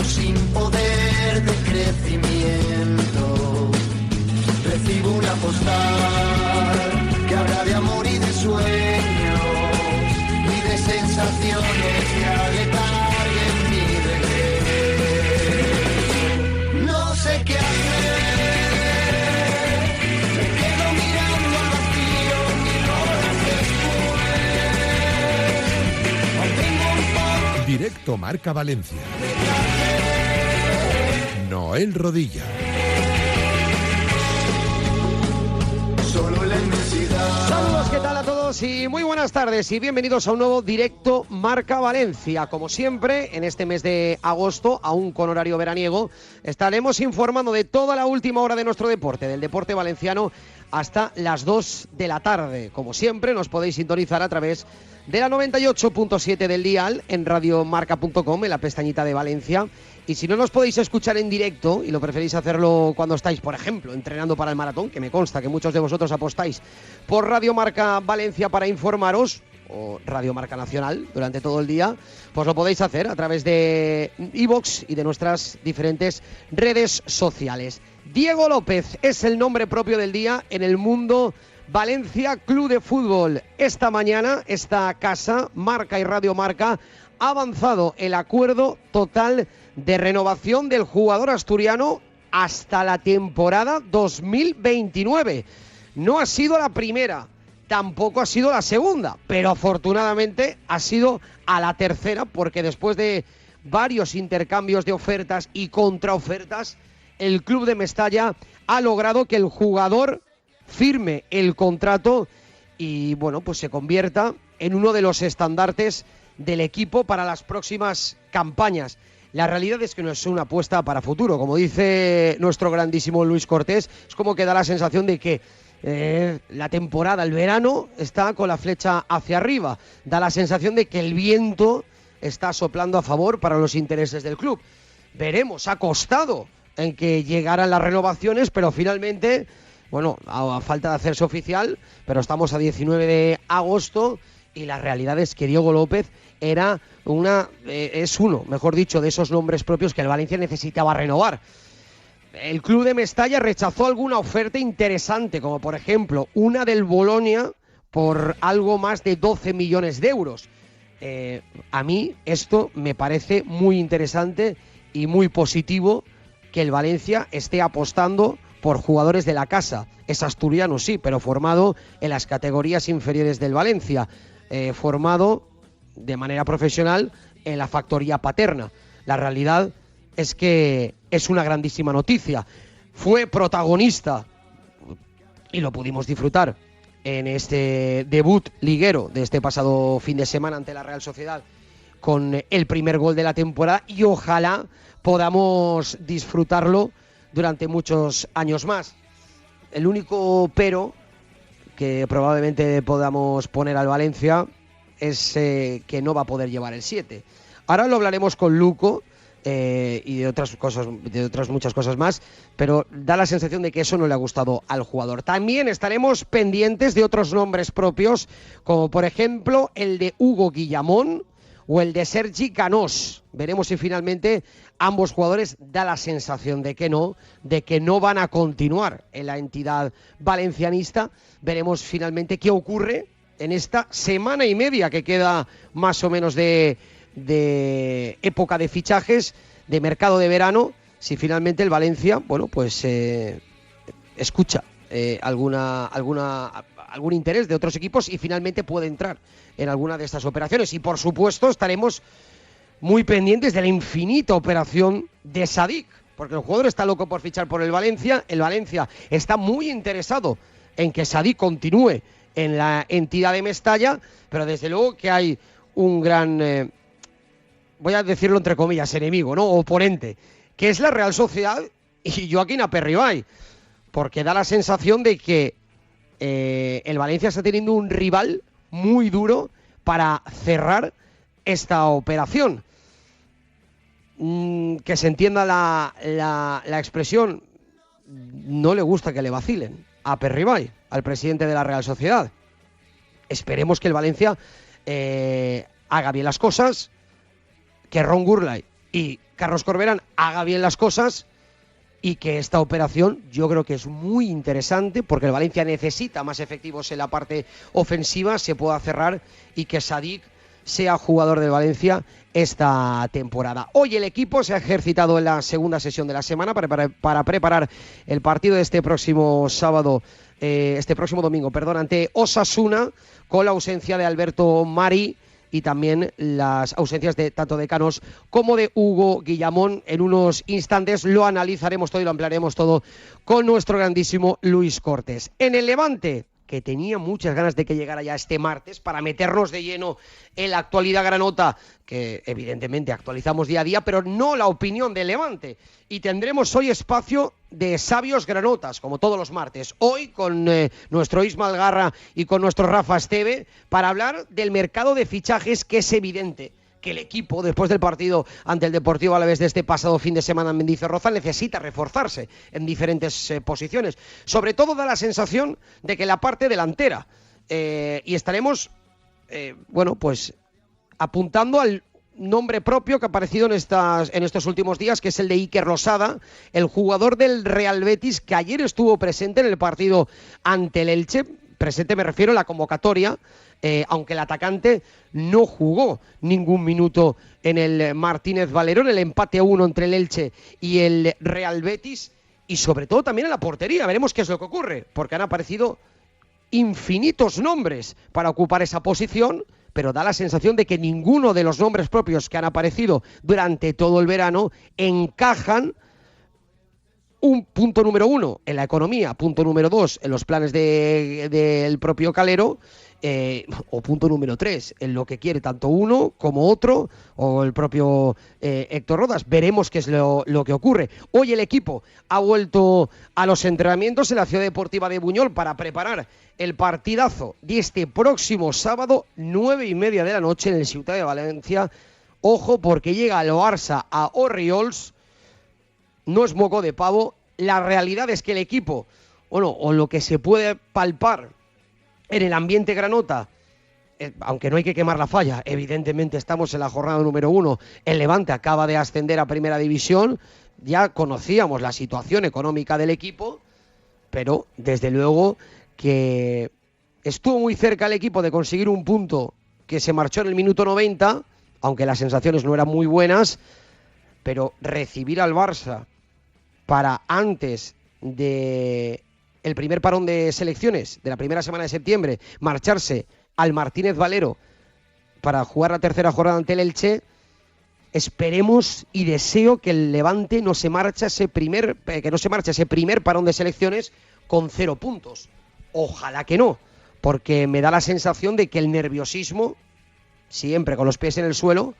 Sin poder de crecimiento, recibo una postal que habla de amor y de sueños y de sensaciones que aletarguen mi regreso. No sé qué hacer, me quedo mirando al vacío 1000 horas después. Aún tengo un poco. Directo Marca Valencia. Noel Rodilla. Solo la inmensidad. Saludos, ¿qué tal a todos? Y muy buenas tardes y bienvenidos a un nuevo Directo Marca Valencia. Como siempre, en este mes de agosto, aún con horario veraniego, estaremos informando de toda la última hora de nuestro deporte, del deporte valenciano, hasta las 2 de la tarde. Como siempre, nos podéis sintonizar a través de la 98.7 del dial en radiomarca.com, en la pestañita de Valencia. Y si no nos podéis escuchar en directo y lo preferís hacerlo cuando estáis, por ejemplo, entrenando para el maratón, que me consta que muchos de vosotros apostáis por Radio Marca Valencia para informaros, o Radio Marca Nacional durante todo el día, pues lo podéis hacer a través de iVoox y de nuestras diferentes redes sociales. Diego López es el nombre propio del día en el mundo Valencia Club de Fútbol. Esta mañana, esta casa, Marca y Radio Marca, ha avanzado el acuerdo total de renovación del jugador asturiano hasta la temporada 2029. No ha sido la primera, tampoco ha sido la segunda, pero afortunadamente ha sido a la tercera, porque después de varios intercambios de ofertas y contraofertas, el club de Mestalla ha logrado que el jugador firme el contrato y, bueno, pues se convierta en uno de los estandartes del equipo para las próximas campañas. La realidad es que no es una apuesta para futuro, como dice nuestro grandísimo Luis Cortés, es como que da la sensación de que la temporada, el verano, está con la flecha hacia arriba, da la sensación de que el viento está soplando a favor para los intereses del club. Veremos, ha costado en que llegaran las renovaciones, pero finalmente, bueno, a falta de hacerse oficial, pero estamos a 19 de agosto y la realidad es que Diego López era es uno, mejor dicho, de esos nombres propios que el Valencia necesitaba renovar. El club de Mestalla rechazó alguna oferta interesante, como por ejemplo una del Bolonia por algo más de 12 millones de euros. A mí esto me parece muy interesante y muy positivo que el Valencia esté apostando por jugadores de la casa. Es asturiano, sí, pero formado en las categorías inferiores del Valencia, formado de manera profesional en la factoría paterna. La realidad es que es una grandísima noticia. Fue protagonista, y lo pudimos disfrutar, en este debut liguero de este pasado fin de semana ante la Real Sociedad, con el primer gol de la temporada, y ojalá podamos disfrutarlo durante muchos años más. El único pero que probablemente podamos poner al Valencia es que no va a poder llevar el 7. Ahora lo hablaremos con Luco y de otras cosas, de otras muchas cosas más, pero da la sensación de que eso no le ha gustado al jugador. También estaremos pendientes de otros nombres propios, como por ejemplo el de Hugo Guillamón o el de Sergi Canós. Veremos si finalmente ambos jugadores da la sensación de que no van a continuar en la entidad valencianista. Veremos finalmente qué ocurre en esta semana y media que queda más o menos de época de fichajes, de mercado de verano, si finalmente el Valencia, bueno, pues escucha algún interés de otros equipos y finalmente puede entrar en alguna de estas operaciones. Y por supuesto estaremos muy pendientes de la infinita operación de Sadik, porque el jugador está loco por fichar por el Valencia está muy interesado en que Sadik continúe en la entidad de Mestalla, pero desde luego que hay un gran, voy a decirlo entre comillas, enemigo, ¿no? Oponente, que es la Real Sociedad y Joaquín Aperribay. porque da la sensación de que el Valencia está teniendo un rival muy duro para cerrar esta operación. Que se entienda la expresión, no le gusta que le vacilen a Perribay, al presidente de la Real Sociedad. Esperemos que el Valencia haga bien las cosas, que Ron Gurlay y Carlos Corberán haga bien las cosas, y que esta operación yo creo que es muy interesante porque el Valencia necesita más efectivos en la parte ofensiva, se pueda cerrar y que Sadik sea jugador del Valencia esta temporada. Hoy el equipo se ha ejercitado en la segunda sesión de la semana para preparar el partido de este próximo domingo, ante Osasuna, con la ausencia de Alberto Mari y también las ausencias de tanto de Canos como de Hugo Guillamón. En unos instantes lo analizaremos todo y lo ampliaremos todo con nuestro grandísimo Luis Cortés. En el Levante, que tenía muchas ganas de que llegara ya este martes para meternos de lleno en la actualidad granota, que evidentemente actualizamos día a día, pero no la opinión del Levante. Y tendremos hoy espacio de sabios granotas, como todos los martes. Hoy con nuestro Ismael Garra y con nuestro Rafa Esteve, para hablar del mercado de fichajes, que es evidente que el equipo, después del partido ante el Deportivo Alavés de este pasado fin de semana en Mendizorroza, necesita reforzarse en diferentes posiciones. Sobre todo da la sensación de que la parte delantera, y estaremos, apuntando al nombre propio que ha aparecido en estos últimos días, que es el de Iker Losada, el jugador del Real Betis, que ayer estuvo presente en el partido ante el Elche. Presente me refiero a la convocatoria, aunque el atacante no jugó ningún minuto en el Martínez Valero, en el empate a 1 entre el Elche y el Real Betis, y sobre todo también en la portería. Veremos qué es lo que ocurre, porque han aparecido infinitos nombres para ocupar esa posición, pero da la sensación de que ninguno de los nombres propios que han aparecido durante todo el verano encajan. Un punto número 1 en la economía, punto número 2 en los planes del propio Calero, o punto número 3 en lo que quiere tanto uno como otro, o el propio Héctor Rodas. Veremos qué es lo que ocurre. Hoy el equipo ha vuelto a los entrenamientos en la Ciudad Deportiva de Buñol para preparar el partidazo de este próximo sábado, 9:30 de la noche, en el Ciutat de Valencia. Ojo, porque llega el Barça a Orriols. No es moco de pavo. La realidad es que el equipo, o lo que se puede palpar en el ambiente granota, aunque no hay que quemar la falla, evidentemente estamos en la jornada número 1, el Levante acaba de ascender a Primera División, ya conocíamos la situación económica del equipo, pero desde luego que estuvo muy cerca el equipo de conseguir un punto que se marchó en el minuto 90, aunque las sensaciones no eran muy buenas, pero recibir al Barça para antes de el primer parón de selecciones de la primera semana de septiembre, marcharse al Martínez Valero para jugar la tercera jornada ante el Elche, esperemos y deseo que el Levante no se marche ese primer parón de selecciones con 0 puntos. Ojalá que no, porque me da la sensación de que el nerviosismo, siempre con los pies en el suelo,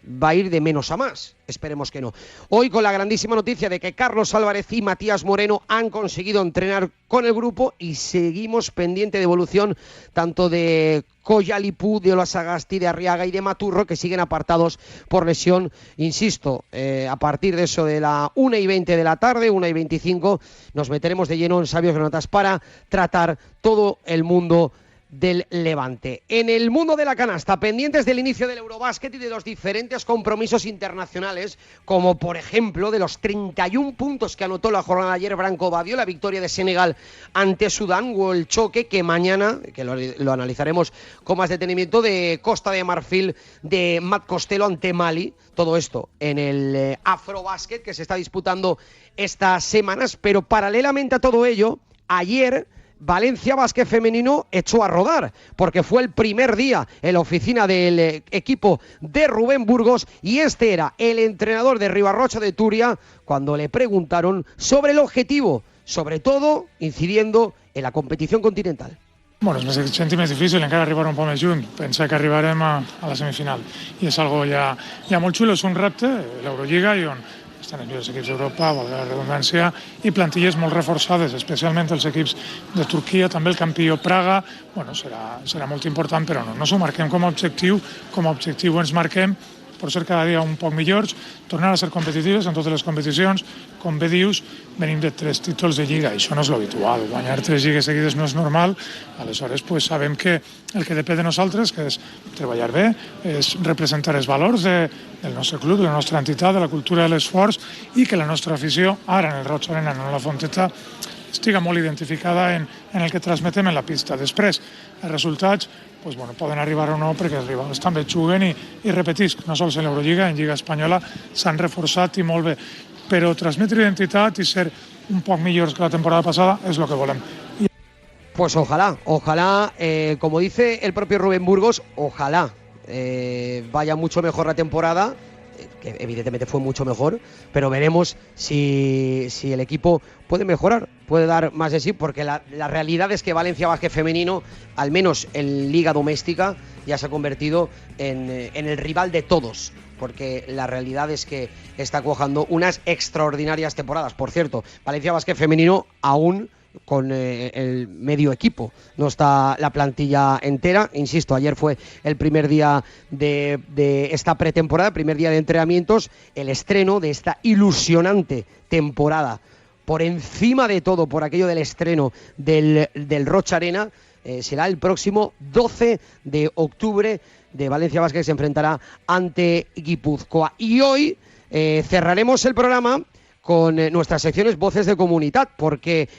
va a ir de menos a más. Esperemos que no. Hoy con la grandísima noticia de que Carlos Álvarez y Matías Moreno han conseguido entrenar con el grupo, y seguimos pendiente de evolución tanto de Coyalipú, de Olasagasti, de Arriaga y de Maturro, que siguen apartados por lesión. Insisto, a partir de eso de la 1:20 de la tarde, 1:25, nos meteremos de lleno en Sabios Granotas para tratar todo el mundo del Levante. En el mundo de la canasta, pendientes del inicio del Eurobásquet y de los diferentes compromisos internacionales, como por ejemplo de los 31 puntos que anotó la jornada de ayer Branco Badio, la victoria de Senegal ante Sudán, o el choque que mañana, que lo analizaremos con más detenimiento, de Costa de Marfil, de Matt Costello ante Mali. Todo esto en el Afrobásquet que se está disputando estas semanas, pero paralelamente a todo ello, ayer Valencia Básquet Femenino echó a rodar, porque fue el primer día en la oficina del equipo de Rubén Burgos, y este era el entrenador de Ribarrocha de Túria cuando le preguntaron sobre el objetivo, sobre todo incidiendo en la competición continental. Bueno, es més difícil encara arribar un poc més junt. Pensar que arribarem a la semifinal, i és algo ja molt xulo, és un repte, l'Eurolliga, i on estan els millors equips d'Europa, valga la redundància, i plantilles molt reforçades, especialment els equips de Turquia, també el campió Praga. Bueno, serà molt important, però no s'ho marquem com a objectiu ens marquem per ser cada dia un poc millors, tornar a ser competitius en totes les competicions. Com bé dius, venim de 3 títols de Lliga, i això no és l'habitual. Guanyar 3 lligues seguides no és normal, aleshores sabem que el que depèn de nosaltres, que és treballar bé, és representar els valors del nostre club, de la nostra entitat, de la cultura de l'esforç, i que la nostra afició, ara en el Roig Arena, no en la Fonteta, estiga molt identificada en el que transmetem en la pista. Després, els resultats poden arribar o no, perquè els rivals també juguen i repetisc, no sols en l'Eurolliga, en Lliga Espanyola s'han reforçat i molt bé, però transmetre identitat i ser un poc millors que la temporada passada és el que volem. Pues ojalá, como dice el propio Rubén Burgos, ojalá vaya mucho mejor la temporada, que evidentemente fue mucho mejor, pero veremos si el equipo puede mejorar, puede dar más de sí, porque la realidad es que Valencia Basket femenino, al menos en liga doméstica, ya se ha convertido en el rival de todos, porque la realidad es que está cuajando unas extraordinarias temporadas. Por cierto, Valencia Basket femenino aún con el medio equipo, no está la plantilla entera. Insisto, ayer fue el primer día de esta pretemporada, primer día de entrenamientos, el estreno de esta ilusionante temporada. Por encima de todo, por aquello del estreno del Roig Arena, será el próximo 12 de octubre de Valencia Basket, que se enfrentará ante Guipúzcoa. Y hoy cerraremos el programa con nuestras secciones Voces de Comunitat, porque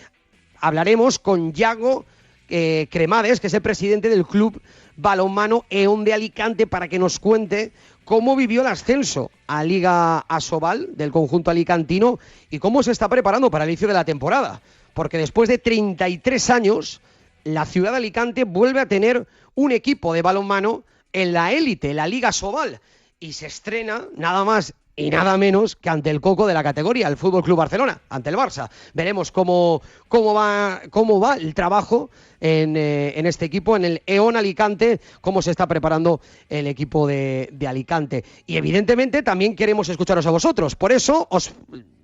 hablaremos con Yago Cremades, que es el presidente del Club Balonmano Eón de Alicante, para que nos cuente cómo vivió el ascenso a Liga Asobal del conjunto alicantino y cómo se está preparando para el inicio de la temporada. Porque después de 33 años, la ciudad de Alicante vuelve a tener un equipo de balonmano en la élite, la Liga Asobal, y se estrena nada más y nada menos que ante el coco de la categoría, el Fútbol Club Barcelona, ante el Barça. Veremos cómo va el trabajo en este equipo, en el Eón Alicante, cómo se está preparando el equipo de Alicante. Y evidentemente también queremos escucharos a vosotros. Por eso,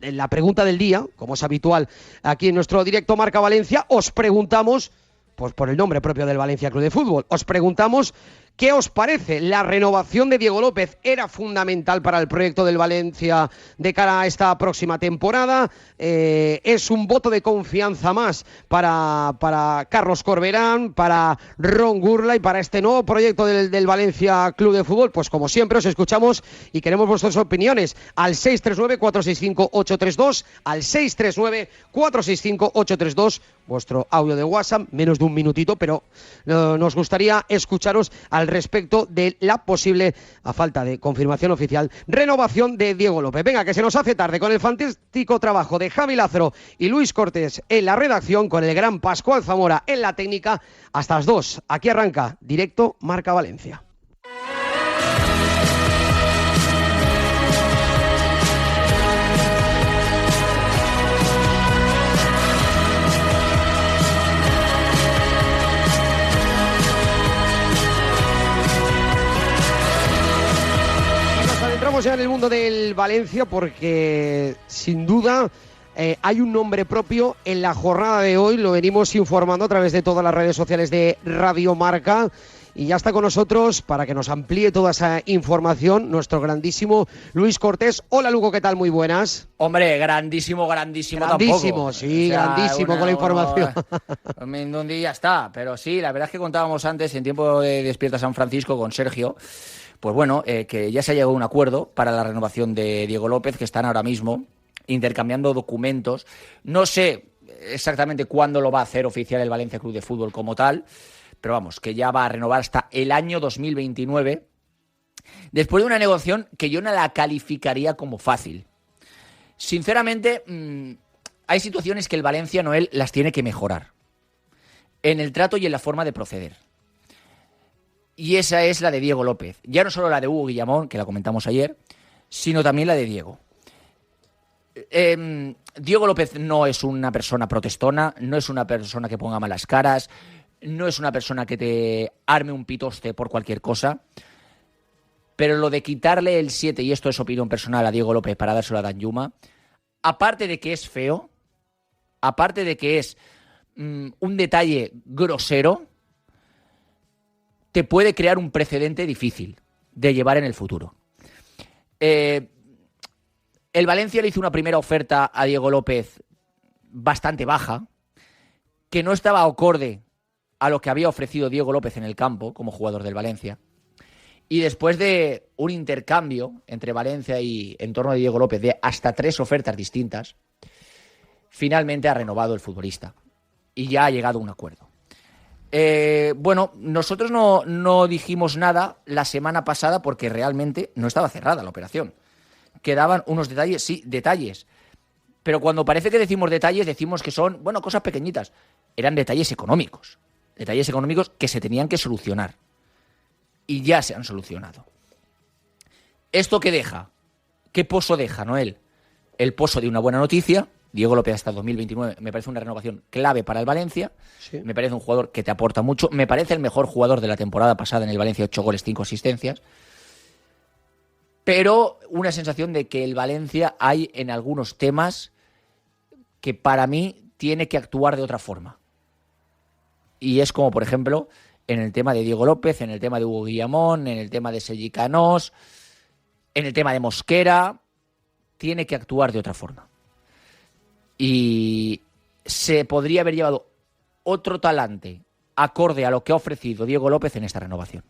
en la pregunta del día, como es habitual aquí en nuestro directo Marca Valencia, os preguntamos, pues por el nombre propio del Valencia Club de Fútbol, os preguntamos: ¿qué os parece? ¿La renovación de Diego López era fundamental para el proyecto del Valencia de cara a esta próxima temporada? ¿Es un voto de confianza más para Carlos Corberán, para Ron Gurley, para este nuevo proyecto del Valencia Club de Fútbol? Pues como siempre os escuchamos y queremos vuestras opiniones al 639-465-832, al 639-465-832, vuestro audio de WhatsApp, menos de un minutito, pero nos gustaría escucharos al respecto de la posible, a falta de confirmación oficial, renovación de Diego López. Venga, que se nos hace tarde con el fantástico trabajo de Javi Lázaro y Luis Cortés en la redacción, con el gran Pascual Zamora en la técnica. Hasta las 2. Aquí arranca directo Marca Valencia. Entramos ya en el mundo del Valencia, porque sin duda hay un nombre propio en la jornada de hoy. Lo venimos informando a través de todas las redes sociales de Radio Marca, y ya está con nosotros para que nos amplíe toda esa información nuestro grandísimo Luis Cortés. Hola Lugo, ¿qué tal? Muy buenas. Hombre, grandísimo tampoco. Sí, o sea, grandísimo con la información. Un día ya está, pero sí, la verdad es que contábamos antes, en tiempo de Despierta San Francisco, con Sergio, pues bueno, que ya se ha llegado a un acuerdo para la renovación de Diego López, que están ahora mismo intercambiando documentos. No sé exactamente cuándo lo va a hacer oficial el Valencia Club de Fútbol como tal, pero vamos, que ya va a renovar hasta el año 2029, después de una negociación que yo no la calificaría como fácil. Sinceramente, hay situaciones que el Valencia, Noel, las tiene que mejorar en el trato y en la forma de proceder. Y esa es la de Diego López. Ya no solo la de Hugo Guillamón, que la comentamos ayer, sino también la de Diego. Diego López no es una persona protestona, no es una persona que ponga malas caras, no es una persona que te arme un pitoste por cualquier cosa. Pero lo de quitarle el 7, y esto es opinión personal, a Diego López para dárselo a Danjuma, aparte de que es feo, aparte de que es un detalle grosero, te puede crear un precedente difícil de llevar en el futuro. El Valencia le hizo una primera oferta a Diego López bastante baja, que no estaba acorde a lo que había ofrecido Diego López en el campo como jugador del Valencia. Y después de un intercambio entre Valencia y en torno a Diego López de hasta 3 ofertas distintas, finalmente ha renovado el futbolista y ya ha llegado a un acuerdo. Bueno, nosotros no dijimos nada la semana pasada porque realmente no estaba cerrada la operación. Quedaban unos detalles, sí, detalles. Pero cuando parece que decimos detalles, decimos que son, bueno, cosas pequeñitas. Eran detalles económicos que se tenían que solucionar. Y ya se han solucionado. ¿Esto qué deja? ¿Qué pozo deja, Noel? El pozo de una buena noticia. Diego López hasta 2029 me parece una renovación clave para el Valencia. Sí. Me parece un jugador que te aporta mucho. Me parece el mejor jugador de la temporada pasada en el Valencia, 8 goles, 5 asistencias. Pero una sensación de que el Valencia hay en algunos temas que para mí tiene que actuar de otra forma. Y es como, por ejemplo, en el tema de Diego López, en el tema de Hugo Guillamón, en el tema de Sergi Canós, en el tema de Mosquera, tiene que actuar de otra forma. Y se podría haber llevado otro talante acorde a lo que ha ofrecido Diego López en esta renovación.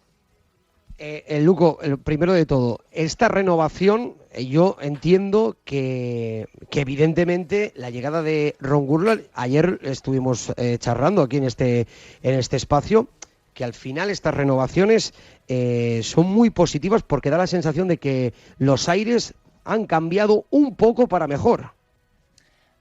Luco, primero de todo, esta renovación, yo entiendo que evidentemente la llegada de Ron Gurley, ayer estuvimos charlando aquí en este espacio, que al final estas renovaciones son muy positivas porque da la sensación de que los aires han cambiado un poco para mejor.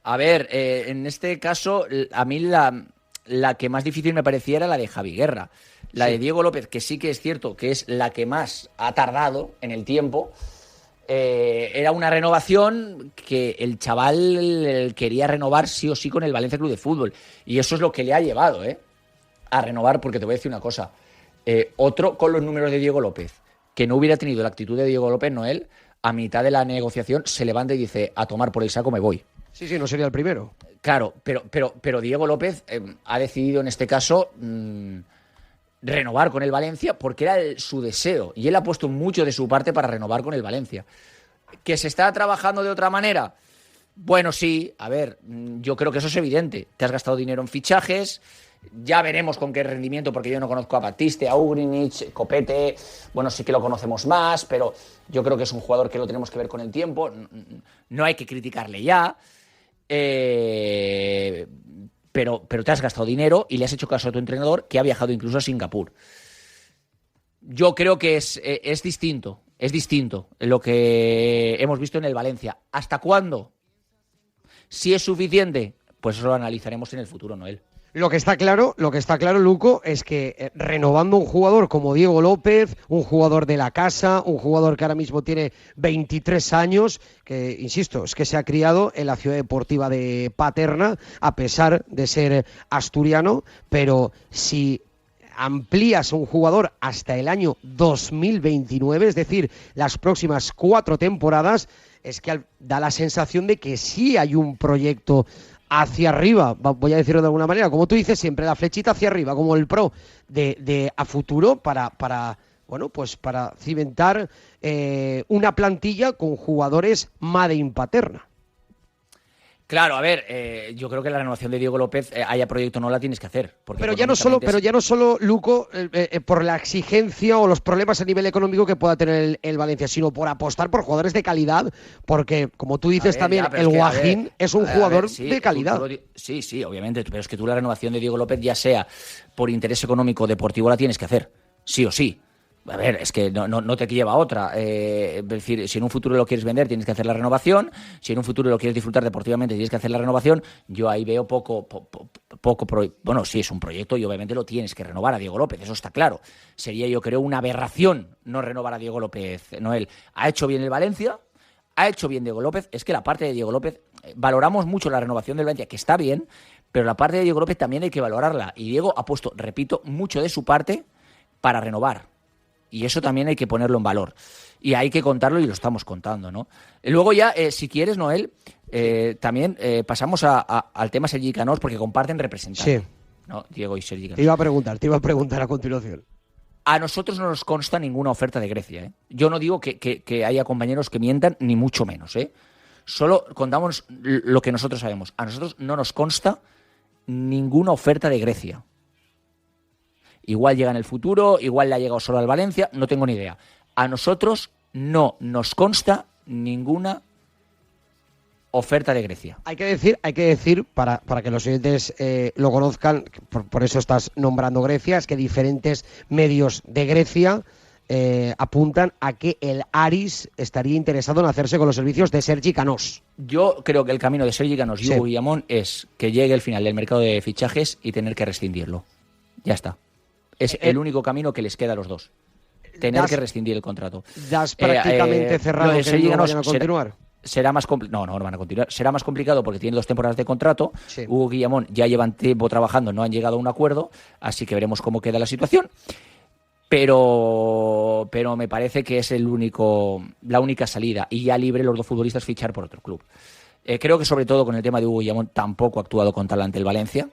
A ver, en este caso, a mí la que más difícil me parecía era la de Javi Guerra. La de Diego López, que sí que es cierto que es la que más ha tardado en el tiempo, era una renovación que el chaval quería renovar sí o sí con el Valencia Club de Fútbol. Y eso es lo que le ha llevado a renovar, porque te voy a decir una cosa. Otro con los números de Diego López, que no hubiera tenido la actitud de Diego López, Noel, a mitad de la negociación se levanta y dice, a tomar por el saco me voy. Sí, no sería el primero. Claro, pero Diego López ha decidido en este caso renovar con el Valencia porque era su deseo y él ha puesto mucho de su parte para renovar con el Valencia. ¿Que se está trabajando de otra manera? Bueno, sí, a ver, yo creo que eso es evidente. Te has gastado dinero en fichajes, ya veremos con qué rendimiento, porque yo no conozco a Batiste, a Ugrinic, Copete, bueno, sí que lo conocemos más, pero yo creo que es un jugador que lo tenemos que ver con el tiempo, no hay que criticarle ya. Pero te has gastado dinero y le has hecho caso a tu entrenador, que ha viajado incluso a Singapur. Yo creo que es distinto lo que hemos visto en el Valencia. ¿Hasta cuándo? Si es suficiente, pues eso lo analizaremos en el futuro, Noel. Lo que está claro, Luco, es que renovando un jugador como Diego López, un jugador de la casa, un jugador que ahora mismo tiene 23 años, que, insisto, es que se ha criado en la ciudad deportiva de Paterna, a pesar de ser asturiano, pero si amplías a un jugador hasta el año 2029, es decir, las próximas 4 temporadas, es que da la sensación de que sí hay un proyecto hacia arriba, voy a decirlo de alguna manera, como tú dices siempre, la flechita hacia arriba, como el pro de a futuro para cimentar una plantilla con jugadores made in Paterna. Claro, a ver, yo creo que la renovación de Diego López, haya proyecto o no, la tienes que hacer. Pero ya no solo, Luco, por la exigencia o los problemas a nivel económico que pueda tener el Valencia, sino por apostar por jugadores de calidad, porque, como tú dices también, el Guajín es un jugador de calidad. Sí, obviamente, pero es que tú la renovación de Diego López, ya sea por interés económico o deportivo, la tienes que hacer, sí o sí. A ver, es que no te lleva a otra. Es decir, si en un futuro lo quieres vender, tienes que hacer la renovación. Si en un futuro lo quieres disfrutar deportivamente, tienes que hacer la renovación. Yo ahí veo poco. Bueno, sí, es un proyecto y obviamente lo tienes que renovar a Diego López, eso está claro. Sería, yo creo, una aberración no renovar a Diego López, Noel. Ha hecho bien el Valencia, ha hecho bien Diego López. Es que la parte de Diego López, valoramos mucho la renovación del Valencia, que está bien, pero la parte de Diego López también hay que valorarla. Y Diego ha puesto, repito, mucho de su parte para renovar. Y eso también hay que ponerlo en valor. Y hay que contarlo y lo estamos contando, ¿no? Luego ya, si quieres, Noel, también pasamos al tema Sergi Canós porque comparten representante. Sí. ¿No? Diego y Sergi Canós. Te iba a preguntar a continuación. A nosotros no nos consta ninguna oferta de Grecia, ¿eh? Yo no digo que haya compañeros que mientan, ni mucho menos, ¿eh? Solo contamos lo que nosotros sabemos. A nosotros no nos consta ninguna oferta de Grecia. Igual llega en el futuro, igual le ha llegado solo al Valencia, no tengo ni idea. A nosotros no nos consta ninguna oferta de Grecia. Hay que decir para que los oyentes lo conozcan, por eso estás nombrando Grecia, es que diferentes medios de Grecia apuntan a que el Aris estaría interesado en hacerse con los servicios de Sergi Canós. Yo creo que el camino de Sergi Canós y Hugo Guillamón es que llegue el final del mercado de fichajes y tener que rescindirlo. Ya está. Es el único camino que les queda a los dos. Tener que rescindir el contrato. Das prácticamente cerrado que no vayan a continuar. Será más complicado. No van a continuar. Será más complicado porque tienen 2 temporadas de contrato. Sí. Hugo Guillamón ya llevan tiempo trabajando, no han llegado a un acuerdo, así que veremos cómo queda la situación. Pero me parece que es la única salida. Y ya libre los 2 futbolistas fichar por otro club. Creo que sobre todo con el tema de Hugo Guillamón tampoco ha actuado con talante el Valencia.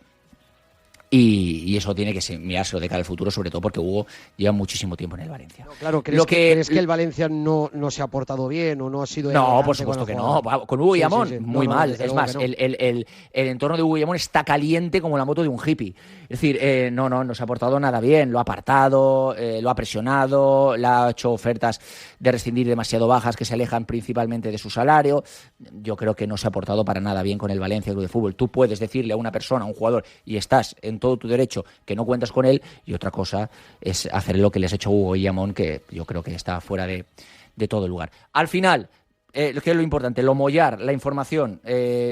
Y eso tiene que mirárselo de cara al futuro, sobre todo porque Hugo lleva muchísimo tiempo en el Valencia. No, claro, ¿crees que el Valencia no se ha portado bien o no ha sido... No, por supuesto que no. Con Hugo Guillamón, muy mal. Es más, el entorno de Hugo Guillamón está caliente como la moto de un hippie. Es decir, no se ha portado nada bien. Lo ha apartado, lo ha presionado, le ha hecho ofertas de rescindir demasiado bajas que se alejan principalmente de su salario. Yo creo que no se ha portado para nada bien con el Valencia Club de Fútbol. Tú puedes decirle a una persona, a un jugador, y estás en todo tu derecho que no cuentas con él, y otra cosa es hacer lo que les ha hecho Hugo Guillamón, que yo creo que está fuera de todo lugar. Al final, ¿qué es lo importante? Lo mollar, la información.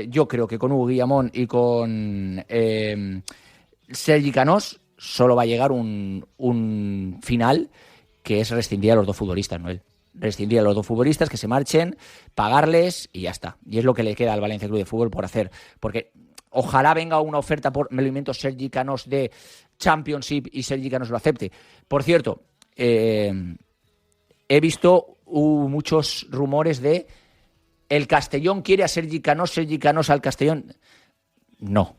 Yo creo que con Hugo Guillamón y con Sergi Canós solo va a llegar un final, que es rescindir a los 2 futbolistas, Noel. Rescindir a los 2 futbolistas, que se marchen, pagarles y ya está. Y es lo que le queda al Valencia Club de Fútbol por hacer. Porque ojalá venga una oferta me lo invento, Sergi Canós de Championship y Sergi Canós lo acepte. Por cierto, he visto muchos rumores de el Castellón quiere a Sergi Canós al Castellón. No.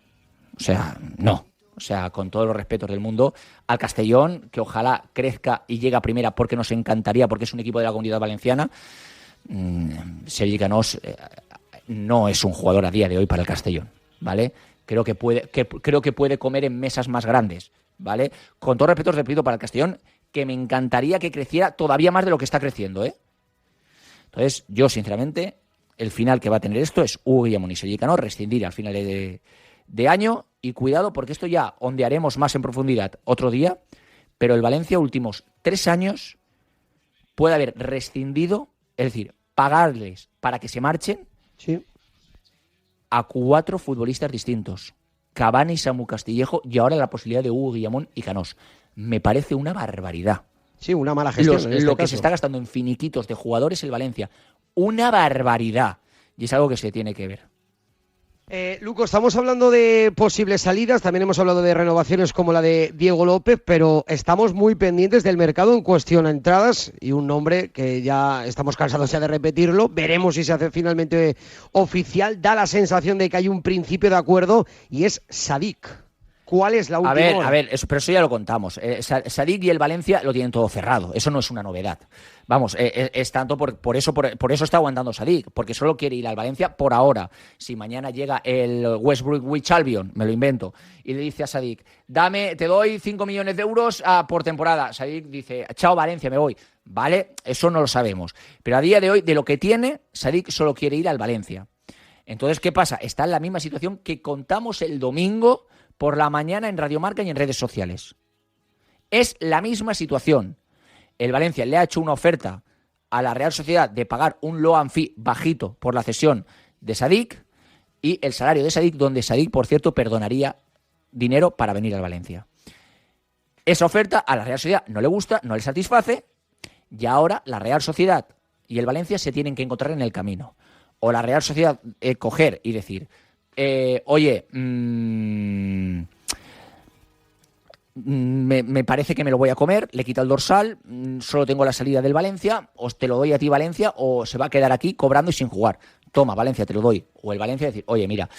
O sea, con todos los respetos del mundo, al Castellón, que ojalá crezca y llegue a primera porque nos encantaría, porque es un equipo de la Comunidad Valenciana. Sergi Canós no es un jugador a día de hoy para el Castellón, ¿vale? Creo que puede comer en mesas más grandes, ¿vale? Con todo respeto, repito, para el Castellón, que me encantaría que creciera todavía más de lo que está creciendo, ¿eh? Entonces, yo, sinceramente, el final que va a tener esto es Hugo Guillamón y Sergi Canós rescindir al final de año, y cuidado porque esto ya ondearemos más en profundidad otro día, pero el Valencia últimos 3 años puede haber rescindido, es decir, pagarles para que se marchen a 4 futbolistas distintos: Cavani, Samu Castillejo y ahora la posibilidad de Hugo Guillamón y Canós. Me parece una barbaridad. Sí, una mala gestión. Lo que se está gastando en finiquitos de jugadores el Valencia, una barbaridad, y es algo que se tiene que ver. Luco, estamos hablando de posibles salidas, también hemos hablado de renovaciones como la de Diego López, pero estamos muy pendientes del mercado en cuestión a entradas, y un nombre que ya estamos cansados ya de repetirlo, veremos si se hace finalmente oficial. Da la sensación de que hay un principio de acuerdo, y es Sadik. ¿Cuál es la última hora? Pero eso ya lo contamos. Sadik y el Valencia lo tienen todo cerrado. Eso no es una novedad. Vamos, es tanto por eso está aguantando Sadik, porque solo quiere ir al Valencia por ahora. Si mañana llega el West Bromwich Albion, me lo invento, y le dice a Sadik, te doy 5 millones de euros por temporada. Sadik dice, chao Valencia, me voy. Vale, eso no lo sabemos. Pero a día de hoy, de lo que tiene, Sadik solo quiere ir al Valencia. Entonces, ¿qué pasa? Está en la misma situación que contamos el domingo por la mañana en Radio Marca y en redes sociales. Es la misma situación. El Valencia le ha hecho una oferta a la Real Sociedad de pagar un loan fee bajito por la cesión de Sadik, y el salario de Sadik, donde Sadik, por cierto, perdonaría dinero para venir al Valencia. Esa oferta a la Real Sociedad no le gusta, no le satisface, y ahora la Real Sociedad y el Valencia se tienen que encontrar en el camino. O la Real Sociedad coger y decir, me parece que me lo voy a comer, le quita el dorsal, solo tengo la salida del Valencia, o te lo doy a ti Valencia, o se va a quedar aquí cobrando y sin jugar. Toma, Valencia, te lo doy. O el Valencia decir, oye, mira,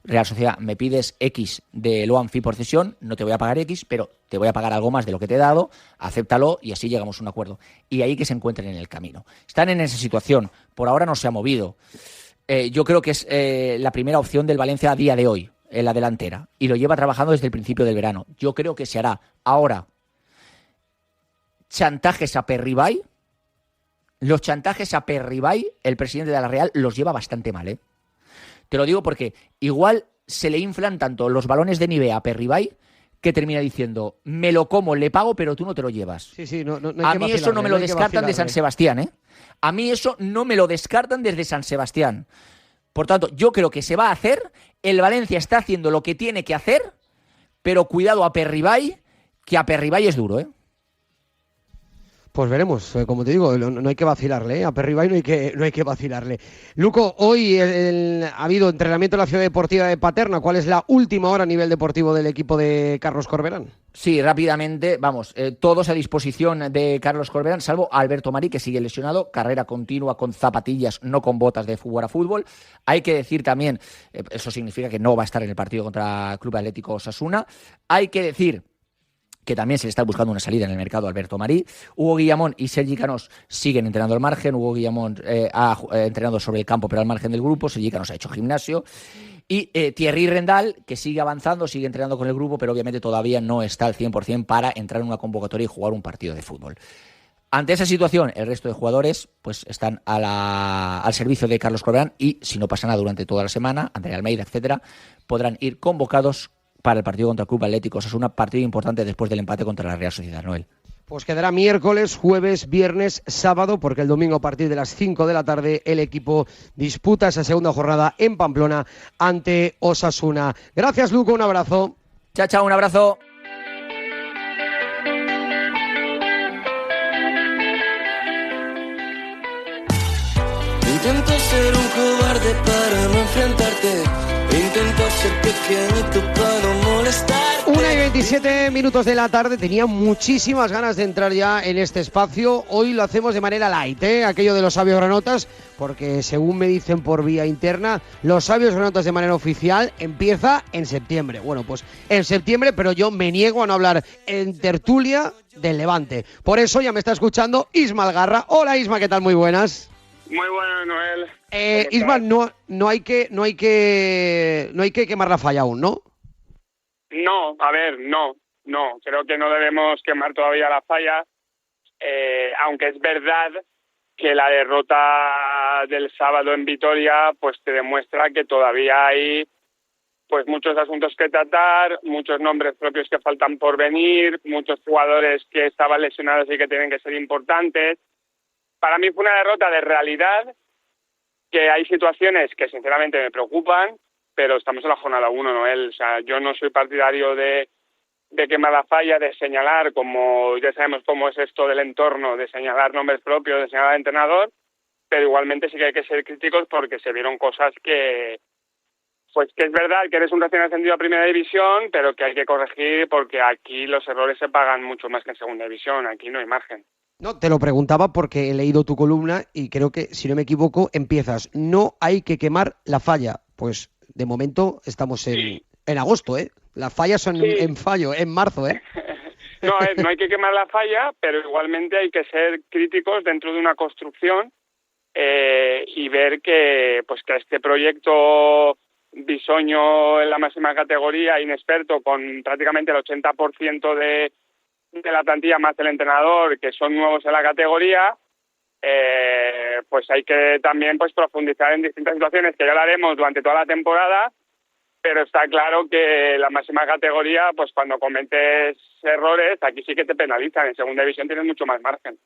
Real Sociedad, me pides X de loan fee por cesión, no te voy a pagar X, pero te voy a pagar algo más de lo que te he dado, acéptalo y así llegamos a un acuerdo. Y ahí que se encuentren en el camino. Están en esa situación, por ahora no se ha movido. Yo creo que es la primera opción del Valencia a día de hoy, en la delantera, y lo lleva trabajando desde el principio del verano. Yo creo que se hará ahora chantajes a Perribay. Los chantajes a Perribay, el presidente de la Real, los lleva bastante mal, ¿eh? Te lo digo porque igual se le inflan tanto los balones de Nivea a Perribay que termina diciendo, me lo como, le pago, pero tú no te lo llevas. Sí, no a mí eso no me lo descartan de San Sebastián, ¿eh? A mí eso no me lo descartan desde San Sebastián. Por tanto, yo creo que se va a hacer, el Valencia está haciendo lo que tiene que hacer, pero cuidado a Perribay, que a Perribay es duro, ¿eh? Pues veremos, como te digo, no hay que vacilarle, ¿eh? A Perribay no hay que vacilarle. Luco, hoy ha habido entrenamiento en la Ciudad Deportiva de Paterna. ¿Cuál es la última hora a nivel deportivo del equipo de Carlos Corberán? Sí, rápidamente, vamos, todos a disposición de Carlos Corberán, salvo Alberto Marí, que sigue lesionado, carrera continua con zapatillas, no con botas de fútbol a fútbol. Hay que decir también, eso significa que no va a estar en el partido contra Club Atlético Osasuna. Hay que decir que también se le está buscando una salida en el mercado a Alberto Marí. Hugo Guillamón y Sergi Canós siguen entrenando al margen. Hugo Guillamón ha entrenado sobre el campo, pero al margen del grupo. Sergi Canós ha hecho gimnasio. Y Thierry Rendal, que sigue avanzando, sigue entrenando con el grupo, pero obviamente todavía no está al 100% para entrar en una convocatoria y jugar un partido de fútbol. Ante esa situación, el resto de jugadores pues están al servicio de Carlos Corberán y, si no pasa nada durante toda la semana, Andrea Almeida, etcétera, podrán ir convocados para el partido contra el Club Atlético Osasuna, partido importante después del empate contra la Real Sociedad, Noel. Pues quedará miércoles, jueves, viernes, sábado, porque el domingo a partir de las 5 de la tarde el equipo disputa esa segunda jornada en Pamplona ante Osasuna. Gracias, Luco, un abrazo. Chao, chao, un abrazo. Intento ser un cobarde para no enfrentarte. Intento ser pequeñito para no molestarte. 1:27 de la tarde. Tenía muchísimas ganas de entrar ya en este espacio. Hoy lo hacemos de manera light, aquello de los sabios granotas, porque según me dicen por vía interna, los sabios granotas de manera oficial empieza en septiembre. Bueno, pues en septiembre, pero yo me niego a no hablar en tertulia del Levante. Por eso ya me está escuchando Isma Algarra. Hola Isma, ¿qué tal? Muy buenas. Muy buenas, Noel. Isma, no hay que quemar la falla aún, ¿no? No, a ver, no. Creo que no debemos quemar todavía la falla, aunque es verdad que la derrota del sábado en Vitoria pues te demuestra que todavía hay pues muchos asuntos que tratar, muchos nombres propios que faltan por venir, muchos jugadores que estaban lesionados y que tienen que ser importantes. Para mí fue una derrota de realidad, que hay situaciones que sinceramente me preocupan, pero estamos en la jornada 1, Noel. O sea, yo no soy partidario de quemar la falla, de señalar, como ya sabemos cómo es esto del entorno, de señalar nombres propios, de señalar al entrenador, pero igualmente sí que hay que ser críticos porque se vieron cosas que es verdad que eres un recién ascendido a Primera División, pero que hay que corregir porque aquí los errores se pagan mucho más que en Segunda División, aquí no hay margen. No, te lo preguntaba porque he leído tu columna y creo que, si no me equivoco, empiezas, no hay que quemar la falla. Pues de momento estamos en agosto, ¿eh? Las fallas son en fallo, en marzo, ¿eh? No hay que quemar la falla, pero igualmente hay que ser críticos dentro de una construcción y ver que este proyecto bisoño en la máxima categoría, inexperto, con prácticamente el 80% de la plantilla más el entrenador, que son nuevos en la categoría, pues hay que también profundizar en distintas situaciones que ya lo haremos durante toda la temporada, pero está claro que la máxima categoría, pues cuando cometes errores, aquí sí que te penalizan. En Segunda División tienes mucho más margen.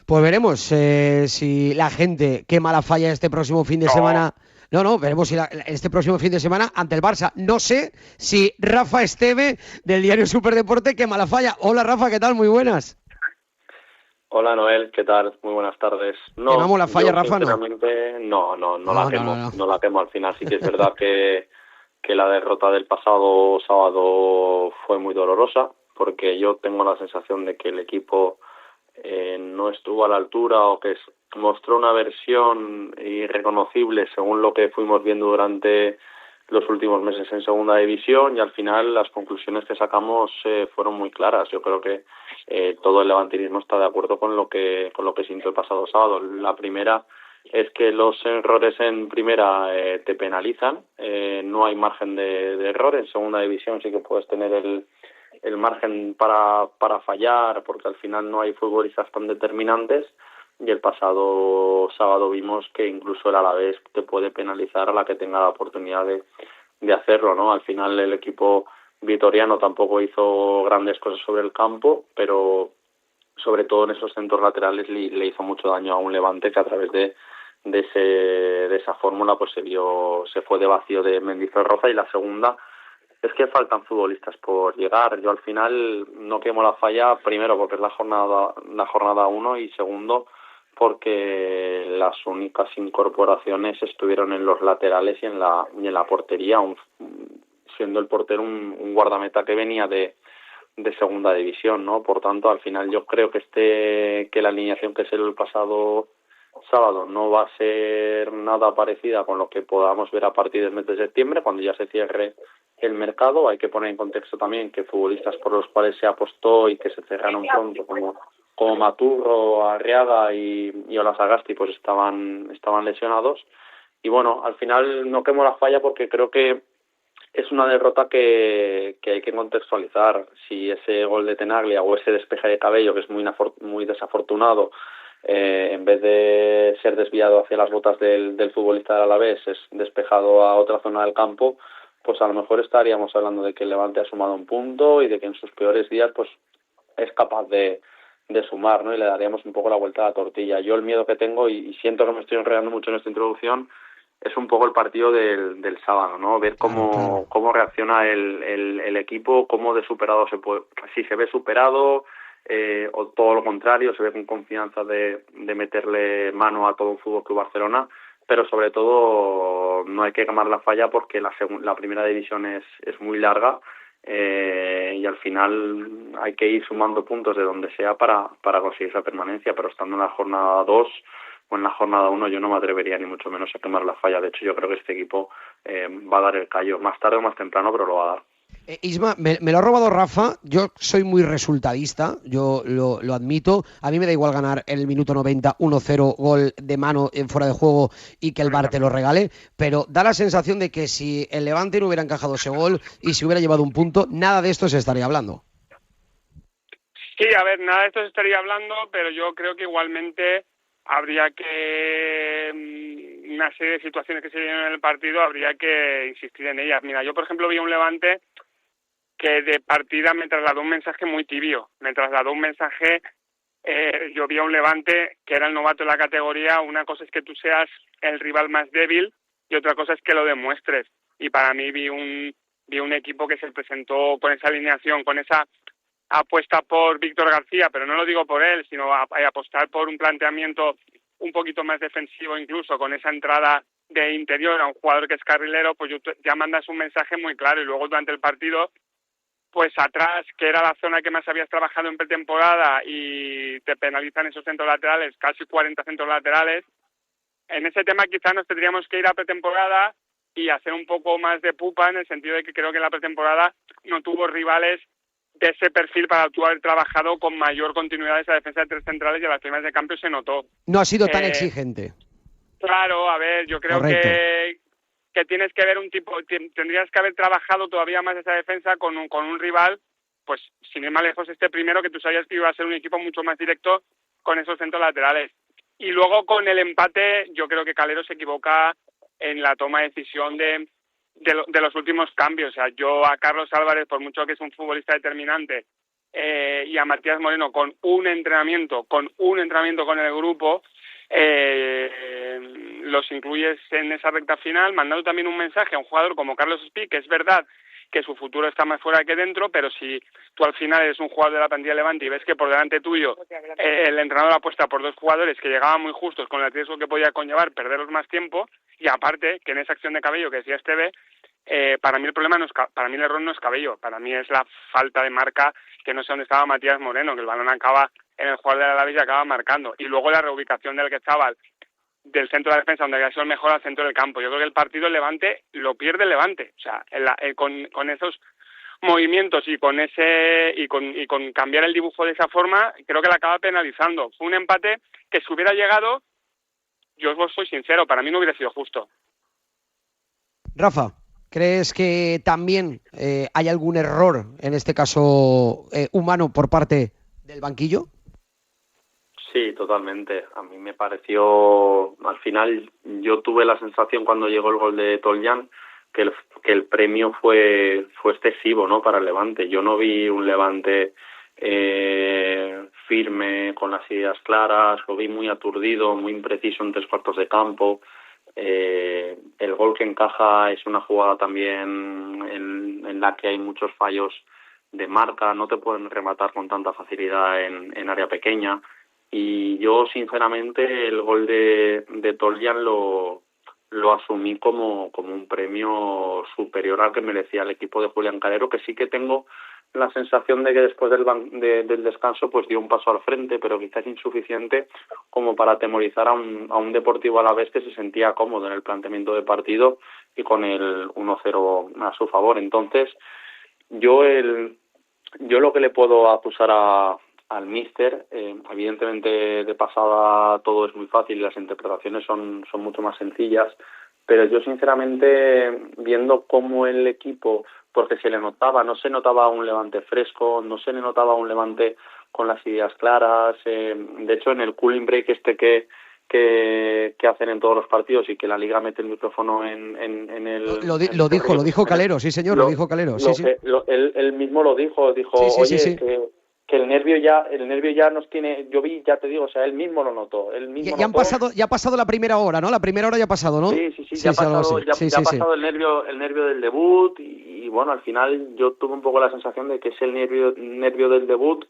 Pues veremos si la gente quema la falla este próximo fin de semana. No, veremos si este próximo fin de semana ante el Barça. No sé si Rafa Esteve, del diario Superdeporte, quema la falla. Hola Rafa, ¿qué tal? Muy buenas. Hola Noel, ¿qué tal? Muy buenas tardes. No, ¿quemamos la falla, Rafa? No la quemo. No la quemo. Al final sí que es verdad que la derrota del pasado sábado fue muy dolorosa. porque yo tengo la sensación de que el equipo no estuvo a la altura o que mostró una versión irreconocible según lo que fuimos viendo durante los últimos meses en segunda división, y al final las conclusiones que sacamos fueron muy claras. Yo creo que todo el levantinismo está de acuerdo con lo que sintió el pasado sábado. La primera es que los errores en primera te penalizan, no hay margen de error. En segunda división sí que puedes tener el margen para fallar, porque al final no hay futbolistas tan determinantes, y el pasado sábado vimos que incluso el Alavés te puede penalizar a la que tenga la oportunidad de hacerlo, ¿no? Al final el equipo vitoriano tampoco hizo grandes cosas sobre el campo, pero sobre todo en esos centros laterales le hizo mucho daño a un Levante que a través de esa fórmula pues se fue de vacío de Mendizorroza. Y la segunda es que faltan futbolistas por llegar. Yo al final no quemo la falla, primero porque es la jornada 1, y segundo porque las únicas incorporaciones estuvieron en los laterales y en la portería, siendo el portero un guardameta que venía de segunda división, ¿no? Por tanto, al final yo creo que la alineación que se dio el pasado sábado no va a ser nada parecida con lo que podamos ver a partir del mes de septiembre, cuando ya se cierre el mercado. Hay que poner en contexto también que futbolistas por los cuales se apostó y que se cerraron pronto, como Maturro, Arriaga y Olasagasti, pues estaban lesionados. Y bueno, al final no quemo la falla porque creo que es una derrota que hay que contextualizar. Si ese gol de Tenaglia o ese despeje de Cabello, que es muy desafortunado, en vez de ser desviado hacia las botas del futbolista del Alavés, es despejado a otra zona del campo, pues a lo mejor estaríamos hablando de que el Levante ha sumado un punto y de que en sus peores días pues es capaz de sumar, ¿no? Y le daríamos un poco la vuelta a la tortilla. Yo el miedo que tengo, y siento que me estoy enredando mucho en esta introducción, es un poco el partido del sábado, ¿no? Ver cómo reacciona el equipo, cómo de superado si se ve superado, o todo lo contrario, se ve con confianza de meterle mano a todo un Fútbol Club Barcelona. Pero sobre todo no hay que quemar la falla porque la primera división es muy larga, y al final hay que ir sumando puntos de donde sea para conseguir esa permanencia. Pero estando en la jornada 2 o en la jornada 1 yo no me atrevería ni mucho menos a quemar la falla. De hecho, yo creo que este equipo va a dar el callo más tarde o más temprano, pero lo va a dar. Isma, me lo ha robado Rafa. Yo soy muy resultadista, yo lo admito. A mí me da igual ganar en el minuto 90 1-0, gol de mano en fuera de juego y que el VAR te lo regale, pero da la sensación de que si el Levante no hubiera encajado ese gol y si hubiera llevado un punto, nada de esto se estaría hablando. Sí, a ver, nada de esto se estaría hablando, pero yo creo que igualmente habría que, una serie de situaciones que se dieron en el partido, habría que insistir en ellas. Mira, yo por ejemplo vi un Levante que de partida me trasladó un mensaje muy tibio. Me trasladó un mensaje, yo vi a un Levante que era el novato de la categoría. Una cosa es que tú seas el rival más débil y otra cosa es que lo demuestres. Y para mí vi un equipo que se presentó con esa alineación, con esa apuesta por Víctor García, pero no lo digo por él, sino apostar por un planteamiento un poquito más defensivo, incluso con esa entrada de interior a un jugador que es carrilero, pues ya mandas un mensaje muy claro. Y luego durante el partido, pues atrás, que era la zona que más habías trabajado en pretemporada, y te penalizan esos centros laterales, casi 40 centros laterales. En ese tema quizás nos tendríamos que ir a pretemporada y hacer un poco más de pupa, en el sentido de que creo que en la pretemporada no tuvo rivales de ese perfil para tú haber trabajado con mayor continuidad esa defensa de tres centrales, y a las primeras de cambio se notó. No ha sido tan exigente. Claro, a ver, yo creo que tienes que ver tendrías que haber trabajado todavía más esa defensa con un rival, pues sin ir más lejos, primero, que tú sabías que iba a ser un equipo mucho más directo con esos centros laterales. Y luego con el empate, yo creo que Calero se equivoca en la toma de decisión de los últimos cambios. O sea, yo a Carlos Álvarez, por mucho que es un futbolista determinante, y a Matías Moreno con un entrenamiento con el grupo, los incluyes en esa recta final, mandando también un mensaje a un jugador como Carlos Espí, que es verdad que su futuro está más fuera que dentro, pero si tú al final eres un jugador de la plantilla Levante y ves que por delante tuyo el entrenador apuesta por dos jugadores que llegaban muy justos, con el riesgo que podía conllevar perderlos más tiempo, y aparte que en esa acción de Cabello que decía Esteve, para mí el problema para mí el error no es Cabello, para mí es la falta de marca, que no sé dónde estaba Matías Moreno, que el balón acaba en el jugador del Alavés y acaba marcando, y luego la reubicación del Quetzabal del centro de la defensa, donde había sido el mejor, al centro del campo. Yo creo que el partido el Levante lo pierde el Levante, o sea, con esos movimientos y con cambiar el dibujo de esa forma, creo que la acaba penalizando. Fue un empate que si hubiera llegado, yo os soy sincero, para mí no hubiera sido justo. Rafa, ¿crees que también hay algún error, en este caso humano, por parte del banquillo? Sí, totalmente. A mí me pareció, al final, yo tuve la sensación cuando llegó el gol de Toljan que el premio fue excesivo, ¿no?, para el Levante. Yo no vi un Levante firme, con las ideas claras, lo vi muy aturdido, muy impreciso en 3/4 de campo. El gol que encaja es una jugada también en la que hay muchos fallos de marca, no te pueden rematar con tanta facilidad en área pequeña, y yo sinceramente el gol de Toljan lo asumí como un premio superior al que merecía el equipo de Julián Calero, que sí que tengo la sensación de que después del descanso pues dio un paso al frente, pero quizás insuficiente como para atemorizar a un Deportivo Alavés que se sentía cómodo en el planteamiento de partido y con el 1-0 a su favor. Entonces, yo lo que le puedo acusar al míster, evidentemente de pasada todo es muy fácil y las interpretaciones son mucho más sencillas, pero yo sinceramente, viendo cómo el equipo, porque no se notaba un Levante fresco, no se le notaba un Levante con las ideas claras, de hecho en el cooling break que hacen en todos los partidos y que la Liga mete el micrófono en el... Lo dijo Calero, sí señor, lo dijo Calero, sí. Él mismo lo dijo, sí. que el nervio ya nos tiene, yo vi, ya te digo, o sea, él mismo lo notó, ya ha pasado la primera hora, ¿no? La primera hora ya ha pasado, ¿no? Sí, ya ha pasado el nervio del debut y bueno, al final yo tuve un poco la sensación de que ese nervio del debut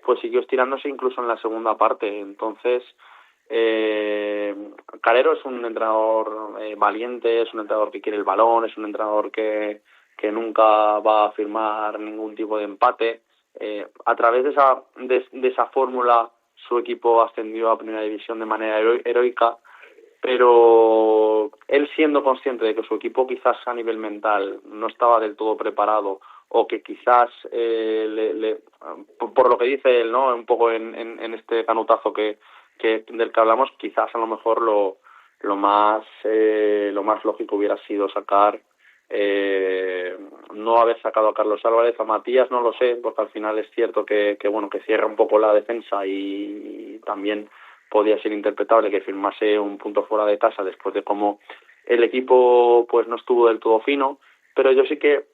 pues siguió estirándose incluso en la segunda parte. Entonces, Calero es un entrenador valiente, es un entrenador que quiere el balón, es un entrenador que nunca va a firmar ningún tipo de empate. A través de esa fórmula su equipo ascendió a Primera División de manera heroica, pero él, siendo consciente de que su equipo quizás a nivel mental no estaba del todo preparado, o que quizás por lo que dice él, ¿no?, un poco en este canutazo del que hablamos, quizás a lo mejor lo más lógico hubiera sido no haber sacado a Carlos Álvarez, a Matías no lo sé, porque al final es cierto que cierra un poco la defensa y también podía ser interpretable que firmase un punto fuera de casa después de cómo el equipo pues no estuvo del todo fino, pero yo sí que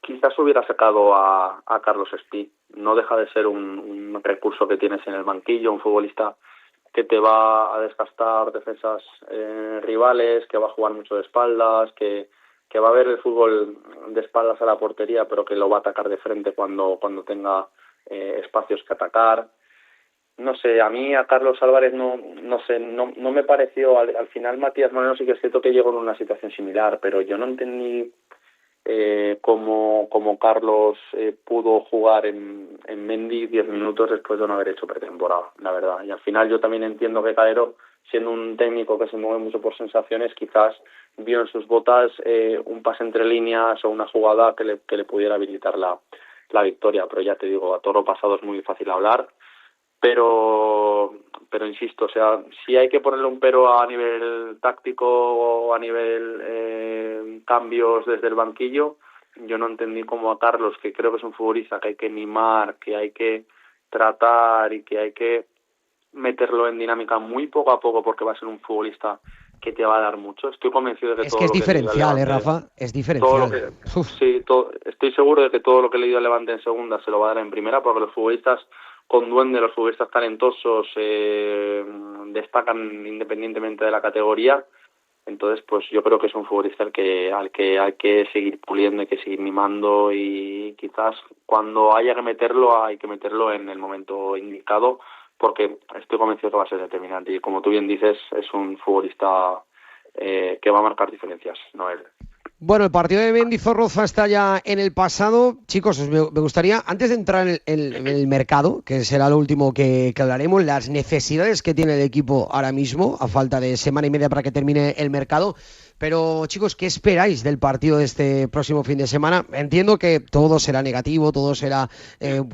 quizás hubiera sacado a Carlos Espí. No deja de ser un recurso que tienes en el banquillo, un futbolista que te va a desgastar defensas rivales, que va a jugar mucho de espaldas, que va a ver el fútbol de espaldas a la portería, pero que lo va a atacar de frente cuando tenga espacios que atacar. No sé, a mí a Carlos Álvarez no me pareció, al final Matías Moreno sí que es cierto que llegó en una situación similar, pero yo no entendí cómo Carlos pudo jugar en Mendy 10 minutos después de no haber hecho pretemporada, la verdad. Y al final yo también entiendo que Calero, siendo un técnico que se mueve mucho por sensaciones, quizás vio en sus botas un pase entre líneas o una jugada que le pudiera habilitar la victoria. Pero ya te digo, a toro pasado es muy fácil hablar, pero insisto, o sea, si hay que ponerle un pero a nivel táctico o a nivel cambios desde el banquillo, yo no entendí cómo a Carlos, que creo que es un futbolista que hay que mimar, que hay que tratar y que hay que meterlo en dinámica muy poco a poco, porque va a ser un futbolista que te va a dar mucho. Estoy convencido de que es diferencial, Rafa, es diferencial. Estoy seguro de que todo lo que le dio a Levante en segunda se lo va a dar en primera, porque los futbolistas con duende, los futbolistas talentosos destacan independientemente de la categoría. Entonces, pues yo creo que es un futbolista al que hay que seguir puliendo, hay que seguir mimando, y quizás cuando haya que meterlo, hay que meterlo en el momento indicado, porque estoy convencido que va a ser determinante. Y como tú bien dices, es un futbolista que va a marcar diferencias, Noel. Bueno, el partido de Mendizorroza está ya en el pasado. Chicos, me gustaría, antes de entrar en el mercado, que será lo último que hablaremos, las necesidades que tiene el equipo ahora mismo, a falta de semana y media para que termine el mercado. Pero, chicos, ¿qué esperáis del partido de este próximo fin de semana? Entiendo que todo será negativo, todo será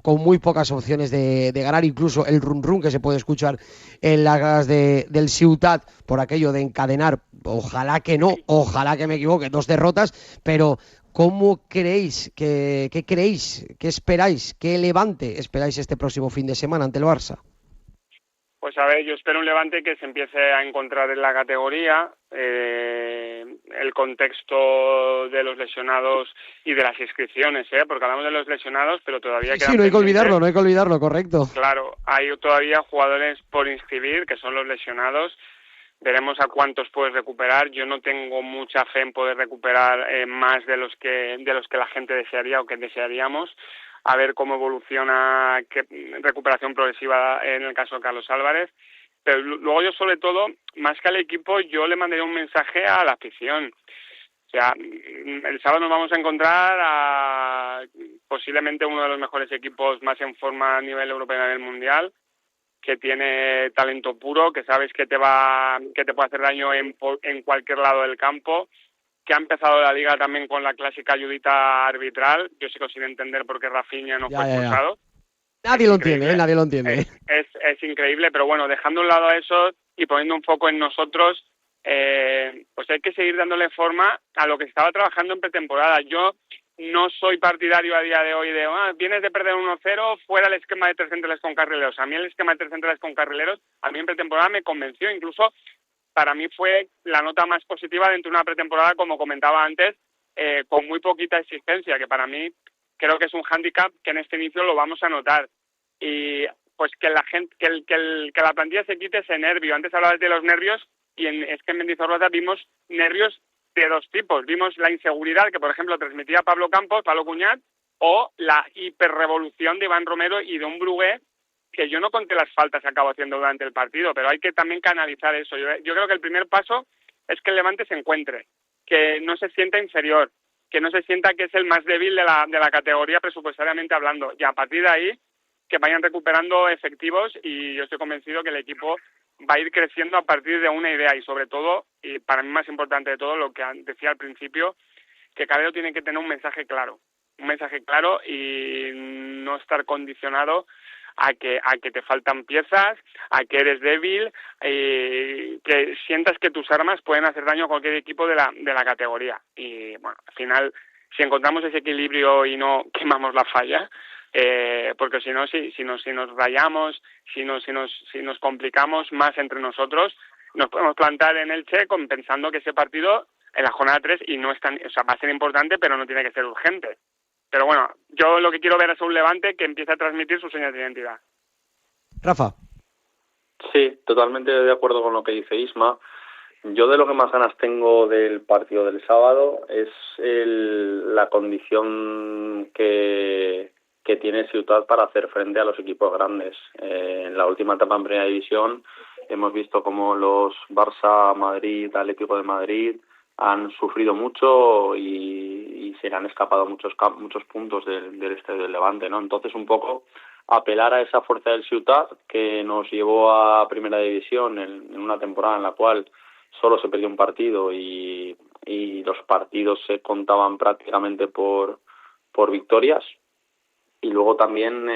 con muy pocas opciones de ganar, incluso el run que se puede escuchar en las gradas del Ciutat por aquello de encadenar, ojalá que no, ojalá que me equivoque, 2 derrotas, pero ¿cómo creéis, qué creéis, qué esperáis, qué Levante esperáis este próximo fin de semana ante el Barça? Pues a ver, yo espero un Levante que se empiece a encontrar en la categoría, el contexto de los lesionados y de las inscripciones, porque hablamos de los lesionados, pero todavía quedan no hay que olvidarlo, correcto. Claro, hay todavía jugadores por inscribir, que son los lesionados. Veremos a cuántos puedes recuperar. Yo no tengo mucha fe en poder recuperar más de los que la gente desearía o que desearíamos. A ver cómo evoluciona, qué recuperación progresiva en el caso de Carlos Álvarez. Pero luego yo, sobre todo, más que al equipo, yo le mandaría un mensaje a la afición. O sea, el sábado nos vamos a encontrar a posiblemente uno de los mejores equipos más en forma a nivel europeo y a nivel mundial, que tiene talento puro, que sabes que te puede hacer daño en cualquier lado del campo, que ha empezado la liga también con la clásica ayudita arbitral. Yo sigo sin entender por qué Rafinha no fue expulsado. Nadie lo entiende. Es increíble, pero bueno, dejando a un lado eso y poniendo un foco en nosotros, pues hay que seguir dándole forma a lo que se estaba trabajando en pretemporada. Yo no soy partidario a día de hoy de vienes de perder 1-0, fuera el esquema de 3 centrales con carrileros. A mí el esquema de 3 centrales con carrileros, a mí en pretemporada me convenció, incluso para mí fue la nota más positiva dentro de una pretemporada, como comentaba antes, con muy poquita exigencia, que para mí creo que es un hándicap que en este inicio lo vamos a notar. Y pues que la gente, que la plantilla se quite ese nervio. Antes hablabas de los nervios y es que en Mendizorroza vimos nervios de 2 tipos. Vimos la inseguridad que, por ejemplo, transmitía Pablo Cuñat, o la hiperrevolución de Iván Romero y de un Brugué, que yo no conté las faltas que acabo haciendo durante el partido, pero hay que también canalizar eso. Yo creo que el primer paso es que el Levante se encuentre, que no se sienta inferior, que no se sienta que es el más débil de la categoría presupuestariamente hablando, y a partir de ahí que vayan recuperando efectivos, y yo estoy convencido que el equipo va a ir creciendo a partir de una idea, y sobre todo, y para mí más importante de todo, lo que decía al principio, que Cabello tiene que tener un mensaje claro y no estar condicionado a que te faltan piezas, a que eres débil, que sientas que tus armas pueden hacer daño a cualquier equipo de la categoría. Y bueno, al final, si encontramos ese equilibrio y no quemamos la falla, porque si nos rayamos, si nos complicamos más entre nosotros, nos podemos plantar en Elche pensando que ese partido en la jornada 3 y no es tan, o sea, va a ser importante, pero no tiene que ser urgente. Pero bueno, yo lo que quiero ver es un Levante que empiece a transmitir sus señas de identidad. Rafa. Sí, totalmente de acuerdo con lo que dice Isma. Yo de lo que más ganas tengo del partido del sábado es la condición que tiene Ciutat para hacer frente a los equipos grandes. En la última etapa en Primera División hemos visto cómo los Barça, Madrid, Atlético de Madrid han sufrido mucho y se le han escapado muchos puntos del estadio del Levante, ¿no? Entonces, un poco apelar a esa fuerza del Ciutat que nos llevó a Primera División en una temporada en la cual solo se perdió un partido y los partidos se contaban prácticamente por victorias. Y luego también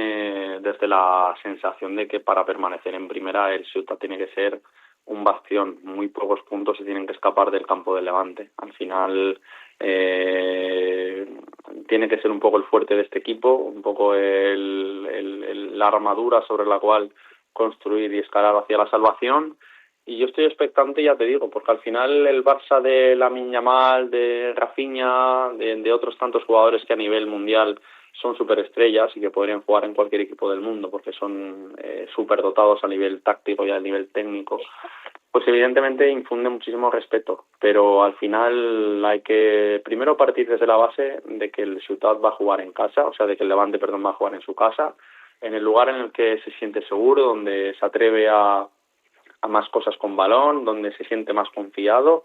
desde la sensación de que para permanecer en primera el Ciutat tiene que ser un bastión, muy pocos puntos se tienen que escapar del campo del Levante. Al final tiene que ser un poco el fuerte de este equipo, un poco la armadura sobre la cual construir y escalar hacia la salvación. Y yo estoy expectante, ya te digo, porque al final el Barça de Lamine Yamal, de Rafinha, de otros tantos jugadores que a nivel mundial son superestrellas y que podrían jugar en cualquier equipo del mundo porque son superdotados a nivel táctico y a nivel técnico, pues evidentemente infunde muchísimo respeto, pero al final hay que primero partir desde la base de que el Ciutat va a jugar en casa, o sea, de que el Levante, va a jugar en su casa, en el lugar en el que se siente seguro, donde se atreve a más cosas con balón, donde se siente más confiado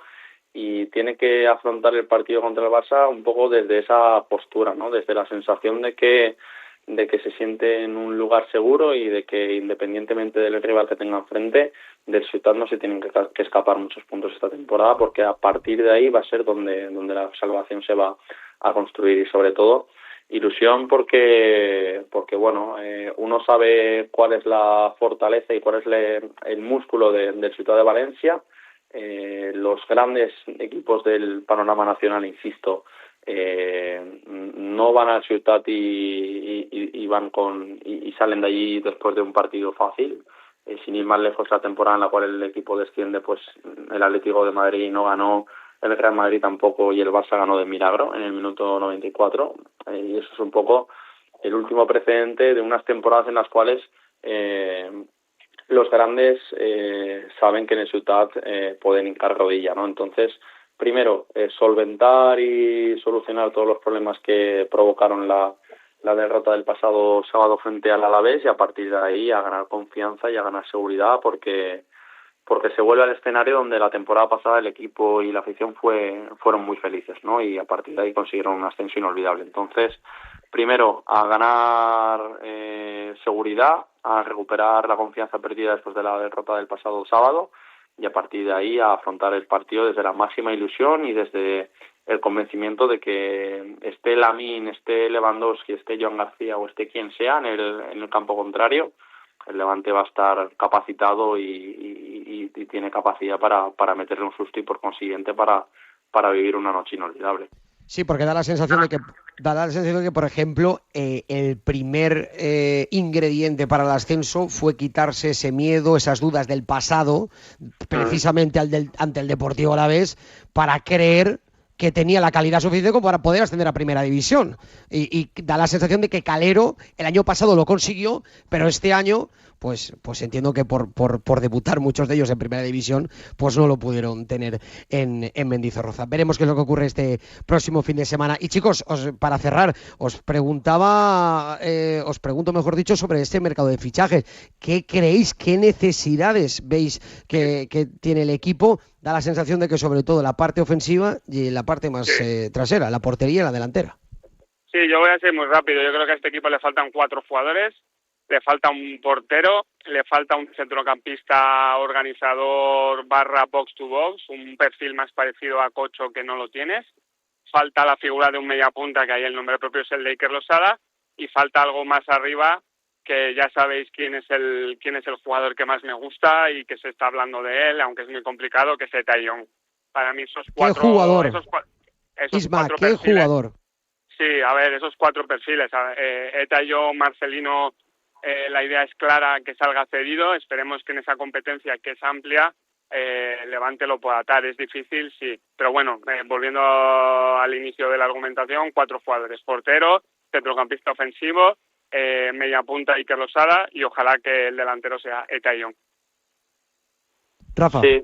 y tiene que afrontar el partido contra el Barça un poco desde esa postura, ¿no? Desde la sensación de que se siente en un lugar seguro y de que independientemente del rival que tenga enfrente, del Ciutat no se tienen que escapar muchos puntos esta temporada, porque a partir de ahí va a ser donde la salvación se va a construir, y sobre todo ilusión porque bueno, uno sabe cuál es la fortaleza y cuál es el músculo del Ciutat de Valencia. Los grandes equipos del panorama nacional, insisto, no van al Ciutat y van y salen de allí después de un partido fácil. Sin ir más lejos, la temporada en la cual el equipo desciende, pues el Atlético de Madrid no ganó, el Real Madrid tampoco, y el Barça ganó de milagro en el minuto 94, y eso es un poco el último precedente de unas temporadas en las cuales los grandes saben que en el Ciutat pueden hincar rodilla, ¿no? Entonces, primero, solventar y solucionar todos los problemas que provocaron la derrota del pasado sábado frente al Alavés, y a partir de ahí a ganar confianza y a ganar seguridad, porque se vuelve al escenario donde la temporada pasada el equipo y la afición fueron muy felices, ¿no? Y a partir de ahí consiguieron un ascenso inolvidable. Entonces, primero, a ganar seguridad, a recuperar la confianza perdida después de la derrota del pasado sábado, y a partir de ahí a afrontar el partido desde la máxima ilusión y desde el convencimiento de que esté Lamine, esté Lewandowski, esté Joan García o esté quien sea en el campo contrario, el Levante va a estar capacitado y tiene capacidad para meterle un susto y por consiguiente para vivir una noche inolvidable. Sí, porque da la sensación de que, por ejemplo, el primer ingrediente para el ascenso fue quitarse ese miedo, esas dudas del pasado, precisamente ante el Deportivo Alavés, para creer que tenía la calidad suficiente como para poder ascender a Primera División. Y da la sensación de que Calero el año pasado lo consiguió, pero este año, pues entiendo que por debutar muchos de ellos en Primera División, pues no lo pudieron tener en Mendizorroza. Veremos qué es lo que ocurre este próximo fin de semana. Y chicos, para cerrar, os pregunto mejor dicho, sobre este mercado de fichajes. ¿Qué creéis, qué necesidades veis que tiene el equipo? Da la sensación de que sobre todo la parte ofensiva y la parte más trasera, la portería y la delantera. Sí, yo voy a ser muy rápido. Yo creo que a este equipo le faltan 4 jugadores. Le falta un portero, le falta un centrocampista organizador / box to box, un perfil más parecido a Cocho, que no lo tienes. Falta la figura de un mediapunta, que ahí el nombre propio es el de Iker Losada, y falta algo más arriba, que ya sabéis quién es el jugador que más me gusta y que se está hablando de él, aunque es muy complicado, que es Eta Young. Para mí esos 4... ¿Qué jugador? Isma, ¿qué jugador? Sí, a ver, esos 4 perfiles. Eta Young, Marcelino... la idea es clara, que salga cedido. Esperemos que en esa competencia, que es amplia, Levante lo pueda atar. Es difícil, sí, pero bueno, volviendo al inicio de la argumentación, 4 jugadores: portero, centrocampista ofensivo, media punta Iker Losada, y ojalá que el delantero sea Eta Young. Rafa. Sí,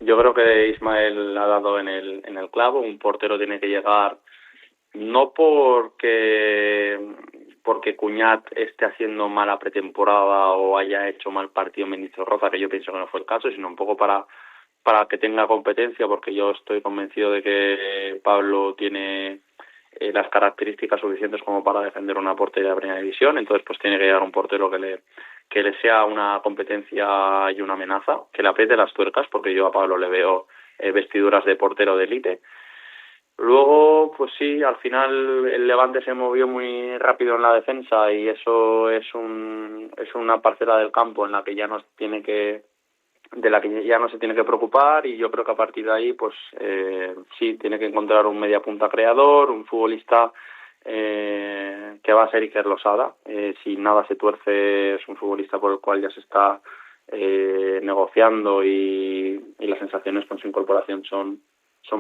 yo creo que Ismael ha dado en el clavo. Un portero tiene que llegar, no porque Cuñat esté haciendo mala pretemporada o haya hecho mal partido en Mendizorroza, que yo pienso que no fue el caso, sino un poco para que tenga competencia, porque yo estoy convencido de que Pablo tiene las características suficientes como para defender una portería de Primera División. Entonces pues tiene que llegar un portero que le sea una competencia y una amenaza, que le apriete las tuercas, porque yo a Pablo le veo vestiduras de portero de élite. Luego, pues sí, al final el Levante se movió muy rápido en la defensa, y eso es una parcela del campo en la que ya no se tiene que preocupar, y yo creo que a partir de ahí, pues sí, tiene que encontrar un mediapunta creador, un futbolista que va a ser Iker Losada. Si nada se tuerce, es un futbolista por el cual ya se está negociando, y las sensaciones con su incorporación son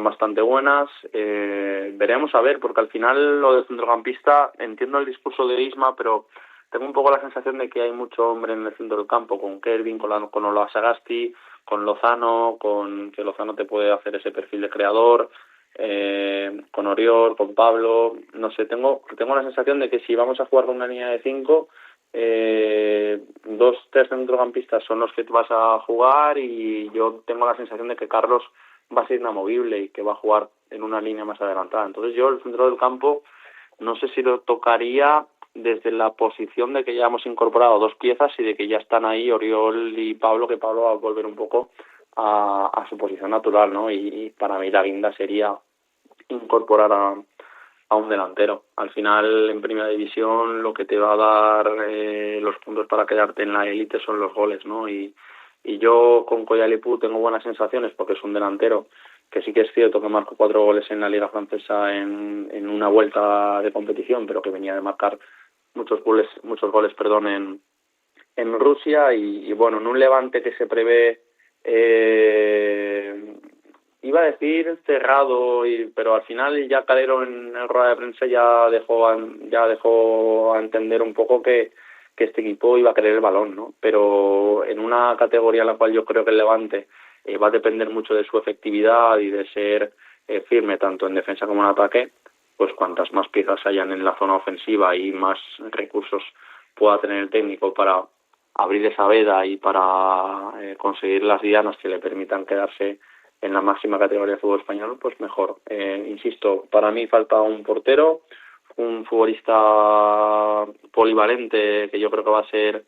bastante buenas. Veremos a ver, porque al final lo del centrocampista, entiendo el discurso de Isma, pero tengo un poco la sensación de que hay mucho hombre en el centro del campo, con Kervin, con Ola Sagasti, con Lozano, que Lozano te puede hacer ese perfil de creador, con Oriol, con Pablo. No sé, tengo la sensación de que si vamos a jugar con una línea de 5, 2-3 centrocampistas son los que vas a jugar, y yo tengo la sensación de que Carlos va a ser inamovible y que va a jugar en una línea más adelantada. Entonces yo el centro del campo no sé si lo tocaría desde la posición de que ya hemos incorporado 2 piezas y de que ya están ahí Oriol y Pablo, que Pablo va a volver un poco a su posición natural, ¿no? Y para mí la guinda sería incorporar a un delantero. Al final, en primera división, lo que te va a dar los puntos para quedarte en la élite son los goles, ¿no? Y yo con Coyalipu tengo buenas sensaciones porque es un delantero que sí que es cierto que marcó 4 goles en la Liga Francesa en una vuelta de competición, pero que venía de marcar muchos goles en Rusia y bueno, en un Levante que se prevé iba a decir cerrado, pero al final ya Calero en rueda de prensa ya dejó a entender un poco que este equipo iba a querer el balón, ¿no? Pero en una categoría en la cual yo creo que el Levante va a depender mucho de su efectividad y de ser firme tanto en defensa como en ataque, pues cuantas más piezas hayan en la zona ofensiva y más recursos pueda tener el técnico para abrir esa veda y para conseguir las dianas que le permitan quedarse en la máxima categoría de fútbol español, pues mejor. Insisto, para mí falta un portero, un futbolista polivalente que yo creo que va a ser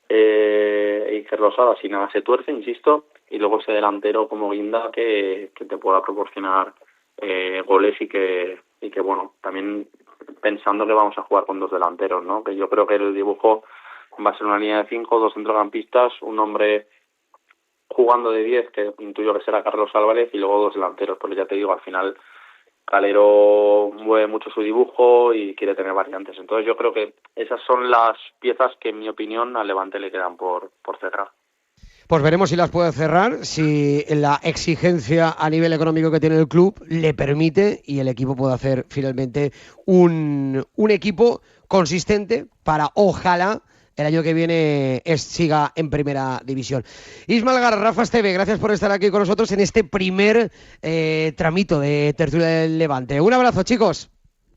Iker Losada, si nada se tuerce, insisto, y luego ese delantero como guinda que te pueda proporcionar goles y que bueno, también pensando que vamos a jugar con 2 delanteros, ¿no? Que yo creo que el dibujo va a ser una línea de 5, 2 centrocampistas, un hombre jugando de 10, que intuyo que será Carlos Álvarez, y luego 2 delanteros, porque ya te digo, al final Calero mueve mucho su dibujo y quiere tener variantes. Entonces yo creo que esas son las piezas que, en mi opinión, al Levante le quedan por cerrar. Pues veremos si las puede cerrar, si la exigencia a nivel económico que tiene el club le permite y el equipo puede hacer finalmente un equipo consistente para, ojalá, el año que viene siga en primera división. Ismael Gar, Rafa Esteve, gracias por estar aquí con nosotros en este primer tramito de Tertulia del Levante. Un abrazo, chicos.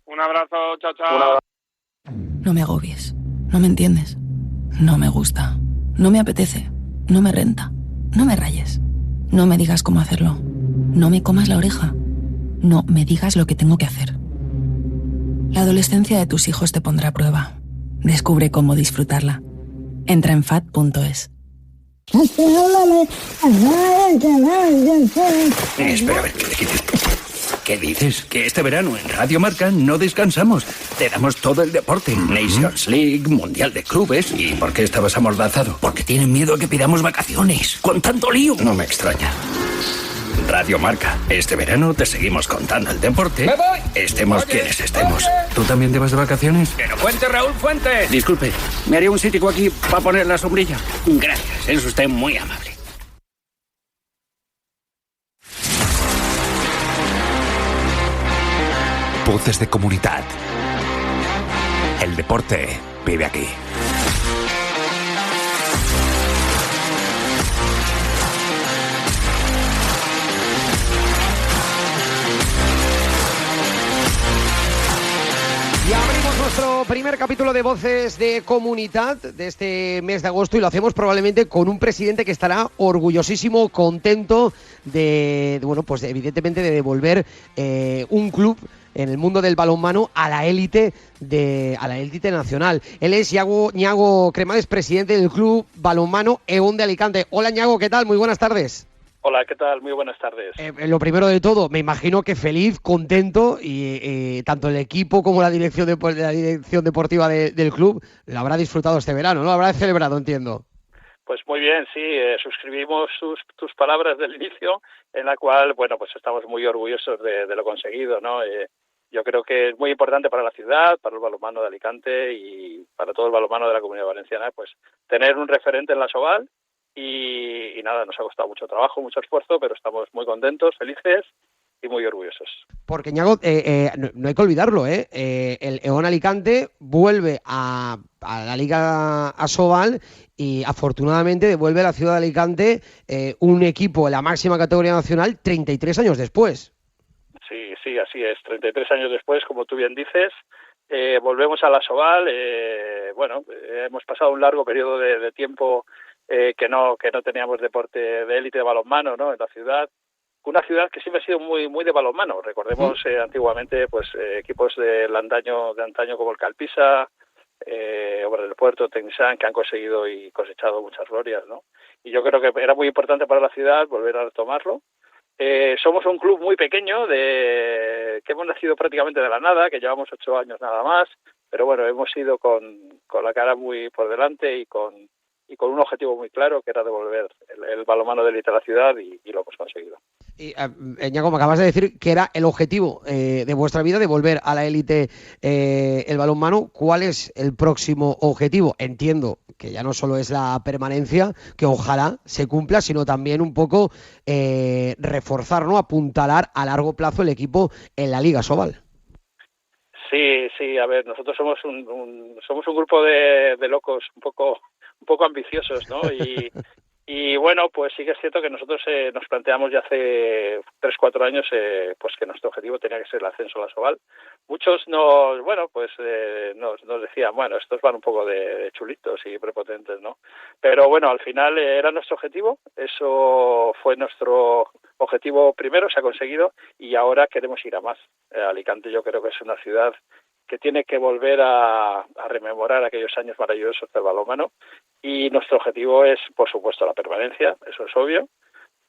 Un abrazo, chao, chao. No me agobies, no me entiendes, no me gusta, no me apetece, no me renta, no me rayes, no me digas cómo hacerlo, no me comas la oreja, no me digas lo que tengo que hacer. La adolescencia de tus hijos te pondrá a prueba. Descubre cómo disfrutarla. Entra en FAD.es. Espera, a ver, ¿qué dices? Que este verano en Radio Marca no descansamos. Te damos todo el deporte. Nations League, Mundial de Clubes. ¿Y por qué estabas amordazado? Porque tienen miedo a que pidamos vacaciones. ¡Con tanto lío! No me extraña. Radio Marca. Este verano te seguimos contando el deporte. ¡Me voy! Estemos quienes estemos. ¿Tú también te vas de vacaciones? ¡Que no cuente, Raúl Fuentes! Disculpe, ¿me haría un sitio aquí para poner la sombrilla? Gracias, es usted muy amable. Voces de comunidad. El deporte vive aquí. Y abrimos nuestro primer capítulo de Voces de Comunidad de este mes de agosto y lo hacemos probablemente con un presidente que estará orgullosísimo, contento de bueno, pues evidentemente de devolver un club en el mundo del balonmano a la élite nacional. Él es Ñago Cremades, presidente del club balonmano EON de Alicante. Hola Ñago, ¿qué tal? Muy buenas tardes. Hola, ¿qué tal? Muy buenas tardes. Lo primero de todo, me imagino que feliz, contento y tanto el equipo como la dirección deportiva del club lo habrá disfrutado este verano, ¿no? Lo habrá celebrado, entiendo. Pues muy bien, sí, suscribimos tus palabras del inicio, en la cual, bueno, pues estamos muy orgullosos de lo conseguido, ¿no? Yo creo que es muy importante para la ciudad, para el balonmano de Alicante y para todo el balonmano de la Comunidad Valenciana, pues tener un referente en la Soval y nada, nos ha costado mucho trabajo, mucho esfuerzo, pero estamos muy contentos, felices y muy orgullosos. Porque Ñago, no hay que olvidarlo, el EON Alicante vuelve a la Liga Asobal y afortunadamente devuelve a la ciudad de Alicante un equipo en la máxima categoría nacional 33 años después. Sí, así es. 33 años después, como tú bien dices, volvemos a la Asobal. Hemos pasado un largo periodo de tiempo que no teníamos deporte de élite de balonmano, ¿no? En la ciudad, una ciudad que siempre ha sido muy de balonmano. Recordemos antiguamente pues equipos de antaño como el Calpisa, Obras del Puerto, Tecnisan, que han conseguido y cosechado muchas glorias, ¿no? Y yo creo que era muy importante para la ciudad volver a retomarlo. Somos un club muy pequeño que hemos nacido prácticamente de la nada, que llevamos 8 años nada más, pero bueno, hemos ido con la cara muy por delante y con un objetivo muy claro, que era devolver el balonmano de élite a la ciudad, y lo hemos conseguido. Y, Ñago, me acabas de decir que era el objetivo de vuestra vida, de volver a la élite el balonmano. ¿Cuál es el próximo objetivo? Entiendo que ya no solo es la permanencia, que ojalá se cumpla, sino también un poco reforzar, ¿no? Apuntalar a largo plazo el equipo en la Liga Sobal. Sí, a ver, nosotros somos un grupo de locos un poco ambiciosos, ¿no? Y bueno, pues sí que es cierto que nosotros nos planteamos ya hace 3-4 años pues que nuestro objetivo tenía que ser el ascenso a la Sobal. Muchos nos decían, bueno, estos van un poco de chulitos y prepotentes, ¿no? Pero bueno, al final era nuestro objetivo, eso fue nuestro objetivo primero, se ha conseguido, y ahora queremos ir a más. Alicante yo creo que es una ciudad que tiene que volver a rememorar aquellos años maravillosos del balonmano, y nuestro objetivo es, por supuesto, la permanencia, eso es obvio,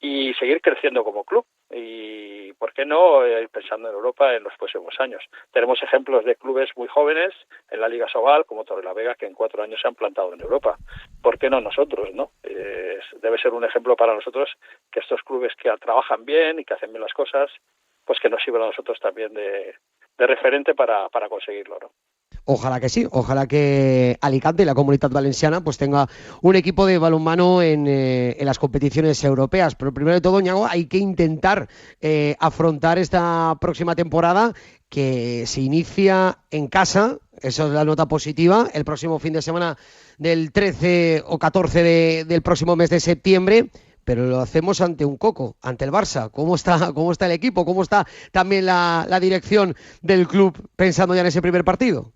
y seguir creciendo como club, y por qué no ir pensando en Europa en los próximos años. Tenemos ejemplos de clubes muy jóvenes en la Liga Sobal, como Torrelavega, que en 4 años se han plantado en Europa. ¿Por qué no nosotros, no? Debe ser un ejemplo para nosotros que estos clubes que trabajan bien y que hacen bien las cosas, pues que nos sirvan a nosotros también de referente para conseguirlo, ¿no? Ojalá que sí, ojalá que Alicante y la Comunitat Valenciana pues tenga un equipo de balonmano en las competiciones europeas. Pero primero de todo, Ñago, hay que intentar afrontar esta próxima temporada, que se inicia en casa. Esa es la nota positiva, el próximo fin de semana del 13 o 14 del próximo mes de septiembre. Pero lo hacemos ante un coco, ante el Barça. ¿Cómo está el equipo? ¿Cómo está también la dirección del club pensando ya en ese primer partido?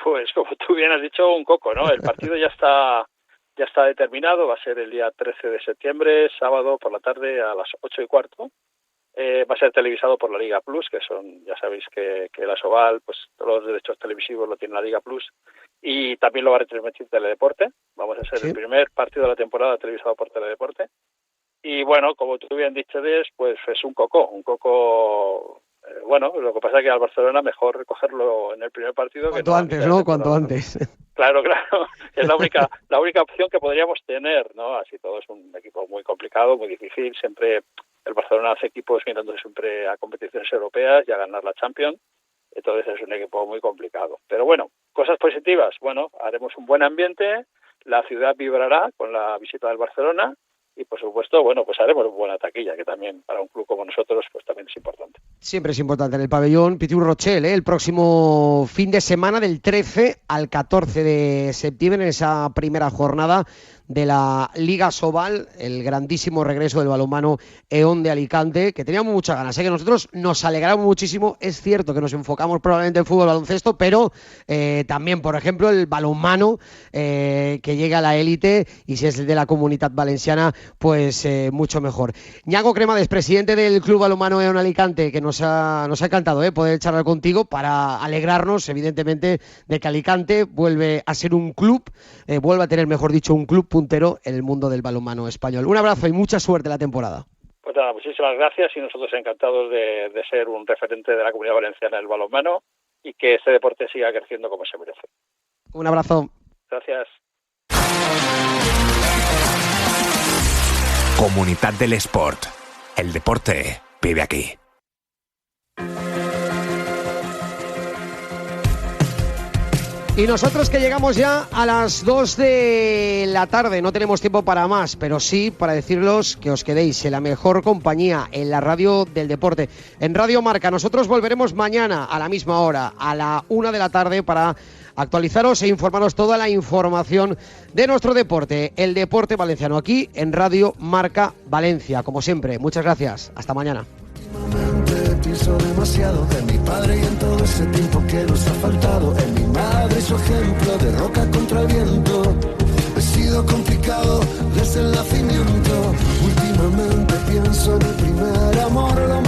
Pues como tú bien has dicho, un coco, ¿no? El partido ya está determinado, va a ser el día 13 de septiembre, sábado por la tarde a las 8:15. Va a ser televisado por la Liga Plus, que ya sabéis que la Sobal, pues todos los derechos televisivos lo tiene la Liga Plus, y también lo va a retransmitir Teledeporte. Vamos a ser el primer partido de la temporada televisado por Teledeporte. Y bueno, como tú bien dicho, pues es un coco. Bueno, lo que pasa es que al Barcelona mejor recogerlo en el primer partido. Cuanto antes, ¿no? Cuanto antes. Claro. Es la única opción que podríamos tener, ¿no? Así todo es un equipo muy complicado, muy difícil. Siempre el Barcelona hace equipos mirándose siempre a competiciones europeas y a ganar la Champions. Entonces es un equipo muy complicado. Pero bueno, cosas positivas. Bueno, haremos un buen ambiente, la ciudad vibrará con la visita del Barcelona. Y, por supuesto, bueno, pues haremos buena taquilla, que también para un club como nosotros pues también es importante. Siempre es importante en el pabellón Pitiu Rochel, el próximo fin de semana del 13 al 14 de septiembre, en esa primera jornada de la Liga Sobal, el grandísimo regreso del balonmano EON de Alicante, que teníamos muchas ganas, que nosotros nos alegramos muchísimo. Es cierto que nos enfocamos probablemente en fútbol, baloncesto, pero también, por ejemplo, el balonmano que llega a la élite, y si es el de la Comunitat Valenciana, pues mucho mejor. Ñago Cremades, presidente del Club Balonmano EON Alicante, que nos ha encantado poder charlar contigo para alegrarnos, evidentemente, de que Alicante vuelve a ser un club, vuelve a tener, mejor dicho, un club puntero en el mundo del balonmano español. Un abrazo y mucha suerte la temporada. Pues nada, muchísimas gracias, y nosotros encantados de ser un referente de la Comunidad Valenciana en el balonmano, y que este deporte siga creciendo como se merece. Un abrazo. Gracias. Comunitat del Esport. El deporte vive aquí. Y nosotros que llegamos ya a las 2 de la tarde, no tenemos tiempo para más, pero sí para deciros que os quedéis en la mejor compañía, en la radio del deporte, en Radio Marca. Nosotros volveremos mañana a la misma hora, a la 1 de la tarde, para actualizaros e informaros toda la información de nuestro deporte, el deporte valenciano, aquí en Radio Marca Valencia. Como siempre, muchas gracias. Hasta mañana. Pienso demasiado de mi padre y en todo ese tiempo que nos ha faltado, en mi madre y su ejemplo de roca contra el viento. He sido complicado desde el nacimiento. Últimamente pienso en mi primer amor, lo